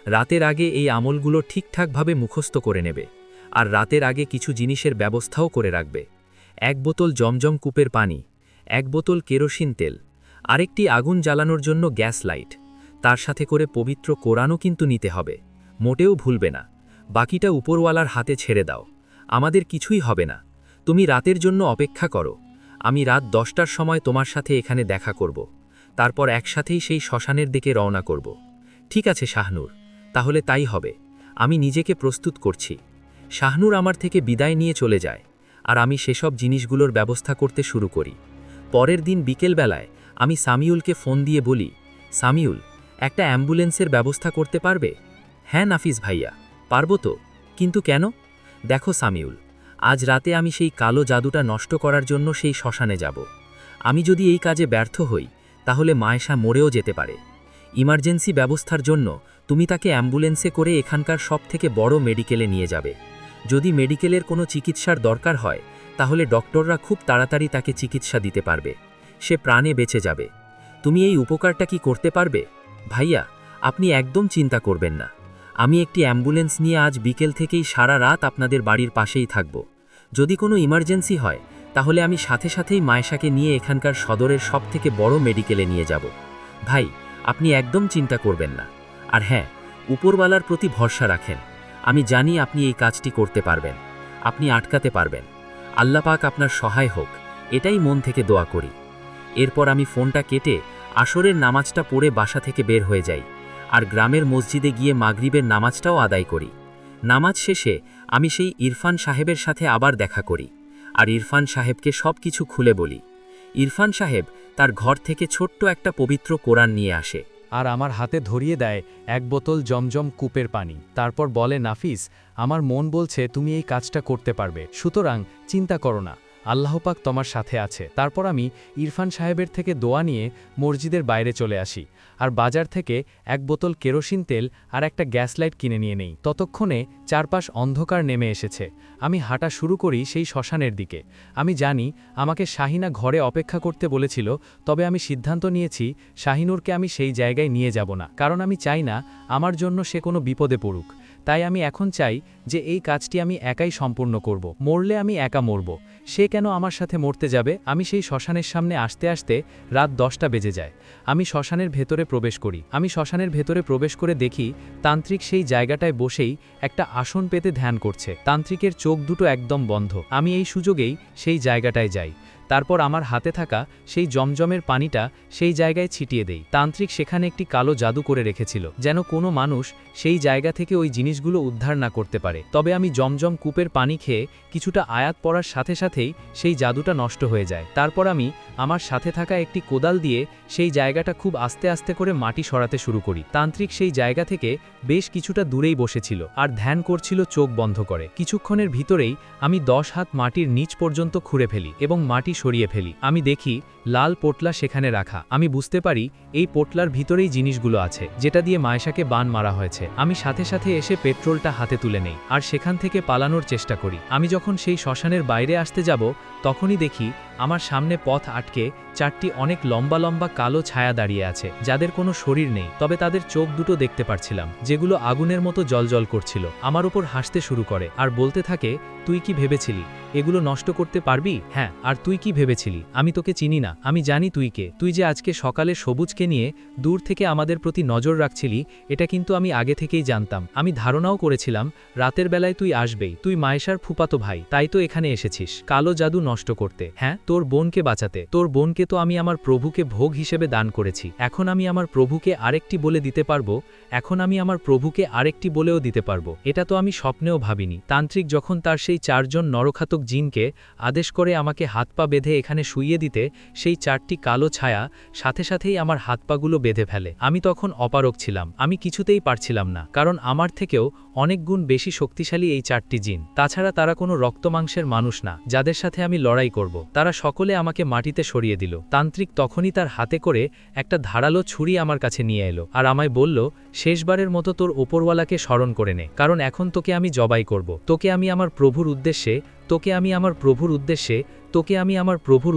রাতের আগে এই আমলগুলো ঠিকঠাকভাবে মুখস্থ করে নেবে, আর রাতের আগে কিছু জিনিসের ব্যবস্থাও করে রাখবে। 1 বোতল জমজম কূপের পানি, 1 বোতল কেরোসিন তেল, আরেকটি আগুন জ্বালানোর জন্য গ্যাস লাইট, তার সাথে করে পবিত্র কোরআনও কিন্তু নিতে হবে, মোটেও ভুলবে না। বাকিটা উপরওয়ালার হাতে ছেড়ে দাও, আমাদের কিছুই হবে না। তুমি রাতের জন্য অপেক্ষা করো, আমি রাত 10টার সময় তোমার সাথে এখানে দেখা করব, তারপর একসাথেই সেই শ্মশানের দিকে রওনা করব। ঠিক আছে শাহনূর, তাহলে তাই হবে, আমি নিজেকে প্রস্তুত করছি। শাহনূর আমার থেকে বিদায় নিয়ে চলে যায়, আর আমি সেসব জিনিসগুলোর ব্যবস্থা করতে শুরু করি। পরের দিন বিকেলবেলায় আমি সামিউলকে ফোন দিয়ে বলি, সামিউল, একটা অ্যাম্বুলেন্সের ব্যবস্থা করতে পারবে? হ্যাঁ নাফিস ভাইয়া, পারবো তো, কিন্তু কেন? দেখো সামিউল, আজ রাতে আমি সেই কালো জাদুটা নষ্ট করার জন্য সেই শ্মশানে যাব। আমি যদি এই কাজে ব্যর্থ হই তাহলে মায়েশা মরেও যেতে পারে। ইমার্জেন্সি ব্যবস্থার জন্য তুমি তাকে অ্যাম্বুলেন্সে করে এখানকার সবথেকে বড় মেডিকেলে নিয়ে যাবে। যদি মেডিকেলের কোনো চিকিৎসার দরকার হয় তাহলে ডক্টররা খুব তাড়াতাড়ি তাকে চিকিৎসা দিতে পারবে, সে প্রাণে বেঁচে যাবে। তুমি এই উপকারটা কি করতে পারবে? ভাইয়া, আপনি একদম চিন্তা করবেন না, আমি একটি অ্যাম্বুলেন্স নিয়ে আজ বিকেল থেকেই সারা রাত আপনাদের বাড়ির পাশেই থাকব। যদি কোনো ইমার্জেন্সি হয় তাহলে আমি সাথে সাথেই মায়েশাকে নিয়ে এখানকার সদরের সবথেকে বড় মেডিকেলে নিয়ে যাব। ভাই, আপনি একদম চিন্তা করবেন না। আর হ্যাঁ, উপরওয়ালার প্রতি ভরসা রাখেন, আমি জানি আপনি এই কাজটি করতে পারবেন, আপনি আটকাতে পারবেন। আল্লাহ পাক আপনার সহায় হোক, এটাই মন থেকে দোয়া করি। এরপর আমি ফোনটা কেটে আসরের নামাজটা পড়ে বাসা থেকে বের হয়ে যাই, আর গ্রামের মসজিদে গিয়ে মাগরিবের নামাজটাও আদায় করি। নামাজ শেষে আমি সেই ইরফান সাহেবের সাথে আবার দেখা করি, আর ইরফান সাহেবকে সব কিছু খুলে বলি। ইরফান সাহেব তার ঘর থেকে ছোট্ট একটা পবিত্র কোরআন নিয়ে আসে, আর আমার হাতে ধরিয়ে দেয় 1 বোতল জমজম কূপের পানি। তারপর বলে, নাফিস, আমার মন বলছে তুমি এই কাজটা করতে পারবে, সুতরাং চিন্তা করো না, আল্লাহ পাক তোমার সাথে আছে। তারপর আমি ইরফান সাহেবের থেকে দোয়া নিয়ে মসজিদের বাইরে চলে আসি, আর বাজার থেকে 1 বোতল কেরোসিন তেল আর একটা গ্যাস লাইট কিনে নিয়ে নেই। ততক্ষণে চারপাশ অন্ধকার নেমে এসেছে। আমি হাঁটা শুরু করি সেই শ্মশানের দিকে। আমি জানি আমাকে শাহিনা ঘরে অপেক্ষা করতে বলেছিল, তবে আমি সিদ্ধান্ত নিয়েছি শাহিনুরকে আমি সেই জায়গায় নিয়ে যাব না, কারণ আমি চাই না আমার জন্য সে কোনো বিপদে পড়ুক। তাই আমি এখন চাই যে এই কাজটি আমি একাই সম্পূর্ণ করব। মরলে আমি একা মরব, সে কেন আমার সাথে মরতে যাবে? আমি সেই শ্মশানের সামনে আসতে আসতে রাত 10টা বেজে যায়। আমি শ্মশানের ভেতরে প্রবেশ করি। আমি শ্মশানের ভেতরে প্রবেশ করে দেখি তান্ত্রিক সেই জায়গাটায় বসেই একটা আসন পেতে ধ্যান করছে। তান্ত্রিকের চোখ দুটো একদম বন্ধ। আমি এই সুযোগেই সেই জায়গাটায় যাই। তারপর আমার হাতে থাকা সেই জমজমের পানিটা সেই জায়গায় ছিটিয়ে দেই। তান্ত্রিক সেখানে একটি কালো জাদু করে রেখেছিল, যেন কোনো মানুষ সেই জায়গা থেকে ওই জিনিসগুলো উদ্ধার না করতে পারে। তবে আমি জমজম কূপের পানি খেয়ে কিছুটা আয়াত পড়ার সাথে সাথেই সেই জাদুটা নষ্ট হয়ে যায়। তারপর আমি আমার সাথে থাকা একটি কোদাল দিয়ে সেই জায়গাটা খুব আস্তে আস্তে করে মাটি সরাতে শুরু করি। তান্ত্রিক সেই জায়গা থেকে বেশ কিছুটা দূরেই বসেছিল আর ধ্যান করছিল চোখ বন্ধ করে। কিছুক্ষণের ভিতরেই আমি 10 হাত মাটির নিচ পর্যন্ত খুঁড়ে ফেলি এবং মাটি সরিয়ে ফেলি। আমি দেখি লাল পোটলা সেখানে রাখা। আমি বুঝতে পারি এই পোটলার ভিতরেই জিনিসগুলো আছে, যেটা দিয়ে মায়েশাকে বান মারা হয়েছে। আমি সাথে সাথে এসে পেট্রোলটা হাতে তুলে নেই আর সেখান থেকে পালানোর চেষ্টা করি। আমি যখন সেই শ্মশানের বাইরে আসতে যাব তখনই দেখি আমার সামনে পথ আটকে চারটি অনেক লম্বা লম্বা কালো ছায়া দাঁড়িয়ে আছে, যাদের কোনো শরীর নেই, তবে তাদের চোখ দুটো দেখতে পারছিলাম, যেগুলো আগুনের মতো জ্বলজ্বল করছিল। আমার উপর হাসতে শুরু করে আর বলতে থাকে, তুই কি ভেবেছিলি এগুলো নষ্ট করতে পারবি? হ্যাঁ, আর তুই কি ভেবেছিলি আমি তোকে চিনি না? আমি জানি তুই কে। তুই যে আজকে সকালে সবুজকে নিয়ে দূর থেকে আমাদের প্রতি নজর রাখছিলি, এটা কিন্তু আমি আগে থেকেই জানতাম। আমি ধারণাও করেছিলাম রাতের বেলায় তুই আসবেই। তুই মায়েশার ফুপাতো ভাই, তাই তো এখানে এসেছিস কালো জাদু নষ্ট করতে। হ্যাঁ, তোর বোনকে বাঁচাতে। তোর বোনকে তো আমি আমার প্রভুকে ভোগ হিসেবে দান করেছি। এখন আমি আমার প্রভুকে আরেকটি বলে দিতে পারবো। এখন আমি আমার প্রভুকে আরেকটি বলেও দিতে পারবো। এটা তো আমি স্বপ্নেও ভাবিনি। তান্ত্রিক যখন তার সেই 4 জন নরঘাতক জিনকে আদেশ করে আমাকে হাত পা বেঁধে এখানে শুইয়ে দিতে, সেই 4টি কালো ছায়া সাথে সাথেই আমার হাত পাগুলো বেঁধে ফেলে। আমি তখন অপারগ ছিলাম, আমি কিছুতেই পারছিলাম না, কারণ আমার থেকেও অনেক গুণ বেশি শক্তিশালী এই 4টি জিন। তাছাড়া তারা কোনো রক্তমাংসের মানুষ না যাদের সাথে আমি লড়াই করব। তারা সকলে আমাকে মাটিতে সরিয়ে দিল। তান্ত্রিক তখনই তার হাতে করে একটা ধারালো ছুরি আমার কাছে নিয়ে এলো আর আমায় বলল, শেষবারের মতো তোর ওপরওয়ালাকে স্মরণ করে নে, কারণ এখন তোকে আমি জবাই করব। তোকে আমি আমার প্রভুর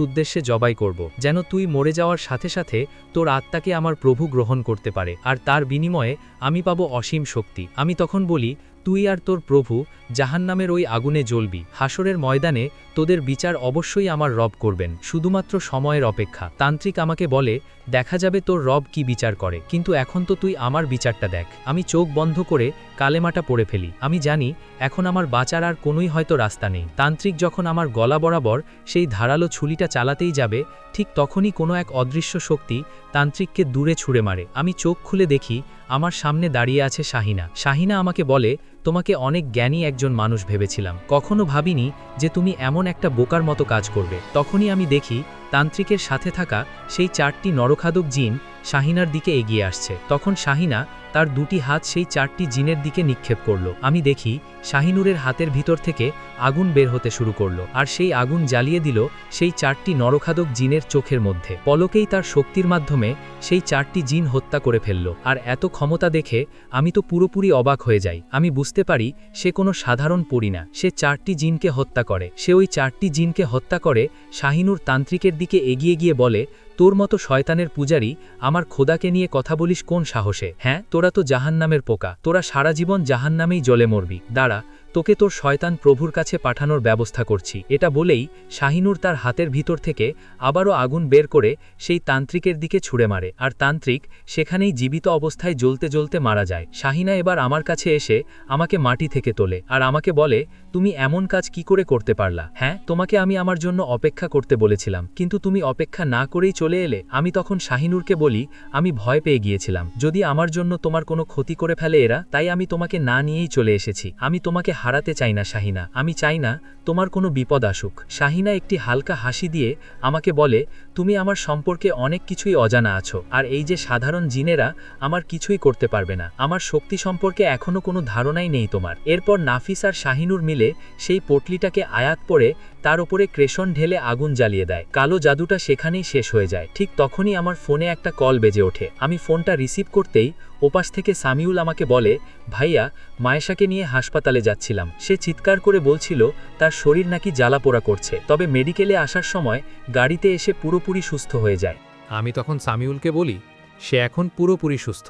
উদ্দেশ্যে জবাই করব, যেন তুই মরে যাওয়ার সাথে সাথে তোর আত্মাকে আমার প্রভু গ্রহণ করতে পারে, আর তার বিনিময়ে আমি পাবো অসীম শক্তি। আমি তখন বলি, তুই আর তোর প্রভু জাহান্নামের ওই আগুনে জ্বলবি। হাসরের ময়দানে তোদের বিচার অবশ্যই আমার রব করবেন, শুধুমাত্র সময়ের অপেক্ষা। তান্ত্রিক আমাকে বলে, দেখা যাবে তোর রব কি বিচার করে, কিন্তু এখন তো তুই আমার বিচারটা দেখ। আমি চোখ বন্ধ করে কালেমাটা পড়ে ফেলি। আমি জানি এখন আমার বাঁচার আর কোনোই হয়তো রাস্তা নেই। তান্ত্রিক যখন আমার গলা বরাবর সেই ধারালো ছুরিটা চালাতেই যাবে, ঠিক তখনই কোনো এক অদৃশ্য শক্তি তান্ত্রিককে দূরে ছুঁড়ে মারে। আমি চোখ খুলে দেখি আমার সামনে দাঁড়িয়ে আছে শাহিনা। শাহিনা আমাকে বলে, তোমাকে অনেক জ্ঞানী একজন মানুষ ভেবেছিলাম, কখনো ভাবিনি যে তুমি এমন একটা বোকার মতো কাজ করবে। তখনই আমি দেখি তান্ত্রিকের সাথে থাকা সেই 4টি নরখাদক জিন শাহিনার দিকে এগিয়ে আসছে। তখন শাহিনা তার 2টি হাত সেই 4টি জিনের দিকে নিক্ষেপ করল। আমি দেখি শাহিনুরের হাতের ভিতর থেকে আগুন বের হতে শুরু করলো, আর সেই আগুন জ্বালিয়ে দিল সেই 4টি নরখাদক জিনের চোখের মধ্যে। পলকেই তার শক্তির মাধ্যমে সেই 4টি জিন হত্যা করে ফেলল। আর এত ক্ষমতা দেখে আমি তো পুরোপুরি অবাক হয়ে যাই। আমি বুঝতে পারি সে কোনো সাধারণ পরী না, সে 4টি জিনকে হত্যা করে। সে ওই 4টি জিনকে হত্যা করে শাহিনুর তান্ত্রিকের দিকে এগিয়ে গিয়ে বলে, তোর মতো শয়তানের পূজারী আমার খোদাকে নিয়ে কথা বলিস কোন সাহসে? হ্যাঁ, তোরা তো জাহান্নামের পোকা, তোরা সারা জীবন জাহান্নামেই জ্বলে মরবি। দাঁড়া, তোকে তোর শয়তান প্রভুর কাছে পাঠানোর ব্যবস্থা করছি। এটা বলেই শাহিনুর তার হাতের ভিতর থেকে আবারও আগুন বের করে সেই তান্ত্রিকের দিকে ছুঁড়ে মারে, আর তান্ত্রিক সেখানেই জীবিত অবস্থায় জ্বলতে জ্বলতে মারা যায়। শাহিনা এবার আমার কাছে এসে আমাকে মাটি থেকে তোলে আর আমাকে বলে, তুমি এমন কাজ কি করে করতে পারলা? হ্যাঁ, তোমাকে আমি আমার জন্য অপেক্ষা করতে বলেছিলাম, কিন্তু তুমি অপেক্ষা না করেই চলে এলে। আমি তখন শাহিনুরকে বলি, আমি ভয় পেয়ে গিয়েছিলাম যদি আমার জন্য তোমার কোনো ক্ষতি করে ফেলে এরা, তাই আমি তোমাকে না নিয়েই চলে এসেছি। আমি তোমাকে হারাতে চাই না শাহিনা, আমি চাই না তোমার কোনো বিপদ আসুক। শাহিনা একটি হালকা হাসি দিয়ে আমাকে বলে, তুমি আমার সম্পর্কে অনেক কিছুই অজানা আছো, আর এই যে সাধারণ জিনেরা আমার কিছুই করতে পারবে না। আমার শক্তি সম্পর্কে এখনো কোনো ধারণাই নেই তোমার। এরপর নাফিস আর শাহিনুর মিলে সেই পটলিটাকে আয়াত পরে তার উপরে ক্রেশন ঢেলে আগুন জ্বালিয়ে দেয়। কালো জাদুটা সেখানেই শেষ হয়ে যায়। ঠিক তখনই আমার ফোনে একটা কল বেজে ওঠে। আমি ফোনটা রিসিভ করতেই ওপাশ থেকে সামিউল আমাকে বলে, ভাইয়া, মায়েশাকে নিয়ে হাসপাতালে যাচ্ছিলাম। সে চিৎকার করে বলছিল তার শরীর নাকি জ্বালাপোড়া করছে, তবে মেডিকেলে আসার সময় গাড়িতে এসে পুরোপুরি সুস্থ হয়ে যায়। আমি তখন সামিউলকে বলি, সে এখন পুরোপুরি সুস্থ,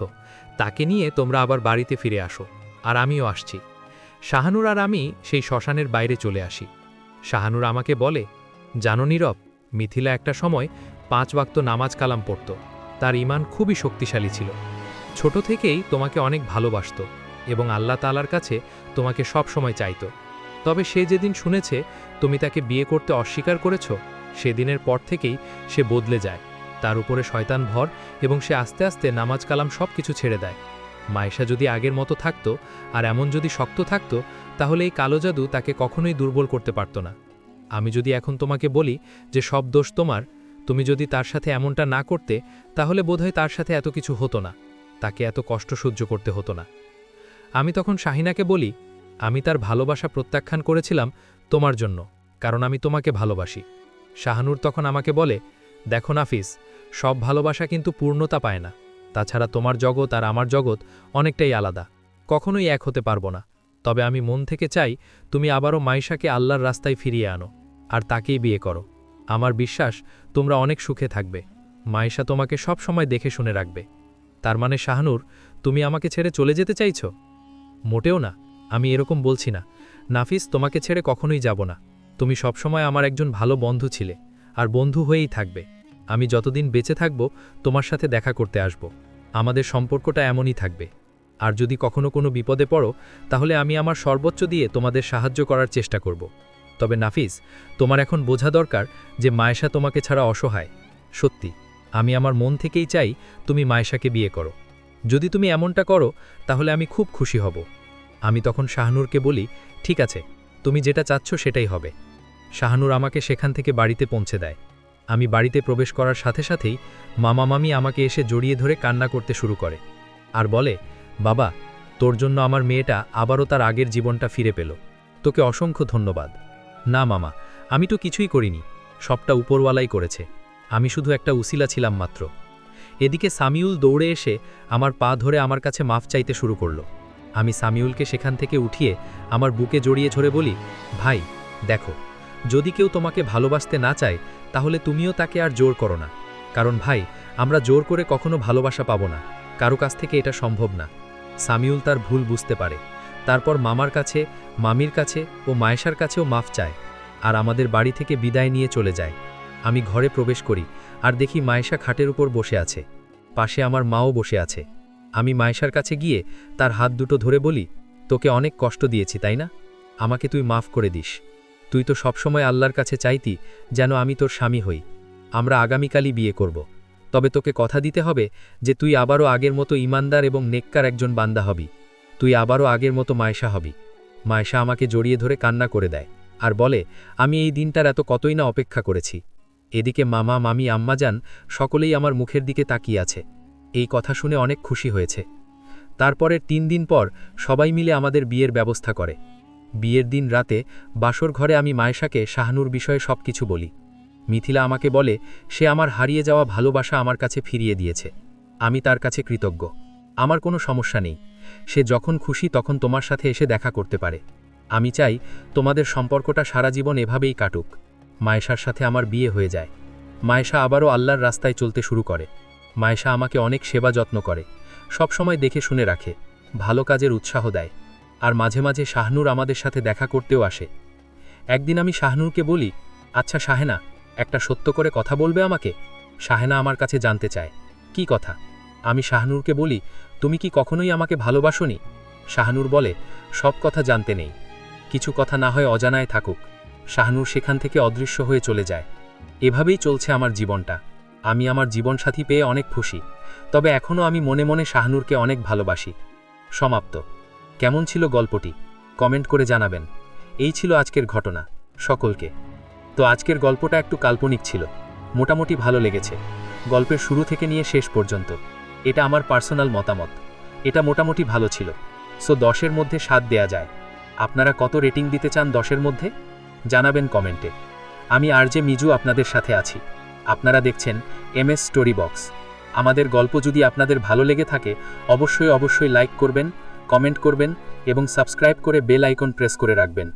তাকে নিয়ে তোমরা আবার বাড়িতে ফিরে আসো, আর আমিও আসছি। শাহানুর আর আমি সেই শ্মশানের বাইরে চলে আসি। শাহানুর আমাকে বলে, জানো নীরব, মিথিলা একটা সময় 5 ওয়াক্ত নামাজ কালাম পড়ত। তার ঈমান খুবই শক্তিশালী ছিল। ছোট থেকেই তোমাকে অনেক ভালোবাসত এবং আল্লাহ তাআলার কাছে তোমাকে সব সময় চাইত। তবে সে যেদিন শুনেছে তুমি তাকে বিয়ে করতে অস্বীকার করেছ, সেদিনের পর থেকেই সে বদলে যায়। তার উপরে শয়তান ভর এবং সে আস্তে আস্তে নামাজ কালাম সব কিছু ছেড়ে দেয়। মায়েশা যদি আগের মতো থাকতো আর এমন যদি শক্ত থাকতো, তাহলে এই কালো জাদু তাকে কখনোই দুর্বল করতে পারত না। আমি যদি এখন তোমাকে বলি যে সব দোষ তোমার, তুমি যদি তার সাথে এমনটা না করতে, তাহলে বোধহয় তার সাথে এত কিছু হতো না, তাকে এত কষ্ট সহ্য করতে হতো না। আমি তখন শাহিনাকে বলি, আমি তার ভালোবাসা প্রত্যাখ্যান করেছিলাম তোমার জন্য, কারণ আমি তোমাকে ভালোবাসি। শাহানুর তখন আমাকে বলে, দেখো নাফিস, সব ভালোবাসা কিন্তু পূর্ণতা পায় না। তাছাড়া তোমার জগৎ আর আমার জগৎ অনেকটাই আলাদা, কখনোই এক হতে পারবো না। তবে আমি মন থেকে চাই তুমি আবারও মাইশাকে আল্লাহর রাস্তায় ফিরিয়ে আনো আর তাকেই বিয়ে করো। আমার বিশ্বাস তোমরা অনেক সুখে থাকবে। মায়েশা তোমাকে সব সময় দেখে শুনে রাখবে। তার মানে শাহানুর, তুমি আমাকে ছেড়ে চলে যেতে চাইছো? মোটেও না, আমি এরকম বলছি না। নাফিস, তোমাকে ছেড়ে কখনোই যাব না। তুমি সবসময় আমার একজন ভালো বন্ধু ছিলে, আর বন্ধু হয়েই থাকবে। আমি যতদিন বেঁচে থাকব তোমার সাথে দেখা করতে আসব। আমাদের সম্পর্কটা এমনই থাকবে। আর যদি কখনো কোনো বিপদে পড়ো, তাহলে আমি আমার সর্বোচ্চ দিয়ে তোমাদের সাহায্য করার চেষ্টা করব। তবে নাফিস, তোমার এখন বোঝা দরকার যে মায়েশা তোমাকে ছাড়া অসহায়। সত্যি, আমি আমার মন থেকেই চাই তুমি মায়েশাকে বিয়ে করো। যদি তুমি এমনটা করো তাহলে আমি খুব খুশি হব। আমি তখন শাহানুরকে বলি, ঠিক আছে, তুমি যেটা চাচ্ছ সেটাই হবে। শাহানুর আমাকে সেখান থেকে বাড়িতে পৌঁছে দেয়। আমি বাড়িতে প্রবেশ করার সাথে সাথেই মামা মামি আমাকে এসে জড়িয়ে ধরে কান্না করতে শুরু করে আর বলে, বাবা, তোর জন্য আমার মেয়েটা আবারও তার আগের জীবনটা ফিরে পেল। তোকে অসংখ্য ধন্যবাদ। না মামা, আমি তো কিছুই করিনি, সবটা উপরওয়ালাই করেছে। আমি শুধু একটা উসিলা ছিলাম মাত্র। এদিকে সামিউল দৌড়ে এসে আমার পা ধরে আমার কাছে মাফ চাইতে শুরু করল। আমি সামিউলকে সেখান থেকে উঠিয়ে আমার বুকে জড়িয়ে ধরে বলি, ভাই দেখো, যদি কেউ তোমাকে ভালোবাসতে না চায় তাহলে তুমিও তাকে আর জোর করো না। কারণ ভাই, আমরা জোর করে কখনো ভালোবাসা পাবো না, কারো কাছ থেকে এটা সম্ভব না। সামিউল তার ভুল বুঝতে পারে। তারপর মামার কাছে, মামির কাছে ও মায়েশার কাছেও মাফ চায়, আর আমাদের বাড়ি থেকে বিদায় নিয়ে চলে যায়। আমি ঘরে প্রবেশ করি আর দেখি মায়েশা খাটের উপর বসে আছে, পাশে আমার মাও বসে আছে। আমি মায়েশার কাছে গিয়ে তার হাত দুটো ধরে বলি, তোকে অনেক কষ্ট দিয়েছি তাই না? আমাকে তুই মাফ করে দিস। তুই তো সবসময় আল্লাহর কাছে চাইতি যেন আমি তোর স্বামী হই। আমরা আগামীকালই বিয়ে করব। তবে তোকে কথা দিতে হবে যে তুই আবারও আগের মতো ইমানদার এবং নেককার একজন বান্দা হবি। তুই আবারও আগের মতো মায়েশা হবি। মায়েশা আমাকে জড়িয়ে ধরে কান্না করে দেয় আর বলে, আমি এই দিনটার এত কতই না অপেক্ষা করেছি। এদিকে মামা, মামি, আম্মাজান সকলেই আমার মুখের দিকে তাকিয়ে আছে। এই কথা শুনে অনেক খুশি হয়েছে। তারপরের 3 দিন পর সবাই মিলে আমাদের বিয়ের ব্যবস্থা করে। বিয়ের দিন রাতে বাসর ঘরে আমি মায়েশাকে শাহানুর বিষয়ে সব কিছু বলি। মিথিলা আমাকে বলে সে আমার হারিয়ে যাওয়া ভালোবাসা আমার কাছে ফিরিয়ে দিয়েছে। আমি তার কাছে কৃতজ্ঞ। আমার কোনো সমস্যা নেই, সে যখন খুশি তখন তোমার সাথে এসে দেখা করতে পারে। আমি চাই তোমাদের সম্পর্কটা সারা জীবন এভাবেই কাটুক। মায়েশার সাথে আমার বিয়ে হয়ে যায়। মায়েশা আবারও আল্লাহর রাস্তায় চলতে শুরু করে। মায়েশা আমাকে অনেক সেবা যত্ন করে, সব সময় দেখে শুনে রাখে, ভালো কাজের উৎসাহ দেয়। আর মাঝে মাঝে শাহানুর আমাদের সাথে দেখা করতেও আসে। একদিন আমি শাহানুরকে বলি, আচ্ছা শাহেনা, একটা সত্য করে কথা বলবে আমাকে? শাহেনা আমার কাছে জানতে চায়, কি কথা? আমি শাহানুরকে বলি, তুমি কি কখনোই আমাকে ভালোবাসোনি? শাহানুর বলে, সব কথা জানতে নেই, কিছু কথা না হয় অজানায় থাকুক। শাহানুর সেখান থেকে অদৃশ্য হয়ে চলে যায়। এভাবেই চলছে আমার জীবনটা। আমি আমার জীবনসাথী পেয়ে অনেক খুশি, তবে এখনও আমি মনে মনে শাহানুরকে অনেক ভালোবাসি। সমাপ্ত। কেমন ছিল গল্পটি? কমেন্ট করে জানাবেন। এই ছিল আজকের ঘটনা। সকলকে তো আজকের গল্পটা একটু কাল্পনিক ছিল, মোটামুটি ভালো লেগেছে। গল্পের শুরু থেকে নিয়ে শেষ পর্যন্ত এটা আমার পার্সোনাল মতামত। এটা মোটামুটি ভালো ছিল। সো 10-এর মধ্যে 7 দেয়া যায়। আপনারা কত রেটিং দিতে চান 10-এর মধ্যে? জানাবেন কমেন্টে। আমি আরজে মিজু আপনাদের সাথে আছি। আপনারা দেখছেন MS স্টোরি বক্স। আমাদের গল্প যদি আপনাদের ভালো লেগে থাকে অবশ্যই লাইক করবেন, কমেন্ট করবেন এবং সাবস্ক্রাইব করে বেল আইকন প্রেস করে রাখবেন।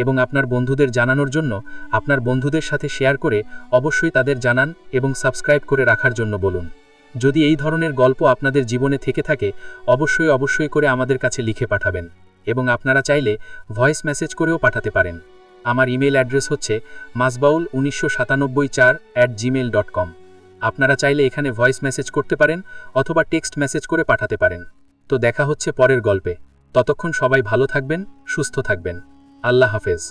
এবং আপনার বন্ধুদের জানানোর জন্য আপনার বন্ধুদের সাথে শেয়ার করে অবশ্যই তাদের জানান এবং সাবস্ক্রাইব করে রাখার জন্য বলুন। যদি এই ধরনের গল্প আপনাদের জীবনে থেকে থাকে অবশ্যই করে আমাদের কাছে লিখে পাঠাবেন। এবং আপনারা চাইলে ভয়েস মেসেজ করেও পাঠাতে পারেন। আমার ইমেল অ্যাড্রেস হচ্ছে masbaul1997 4@gmail.com। আপনারা চাইলে এখানে ভয়েস মেসেজ করতে পারেন অথবা টেক্সট মেসেজ করে পাঠাতে পারেন। তো দেখা হচ্ছে পরের গল্পে। ততক্ষণ সবাই ভালো থাকবেন, সুস্থ থাকবেন। আল্লাহ হাফেজ।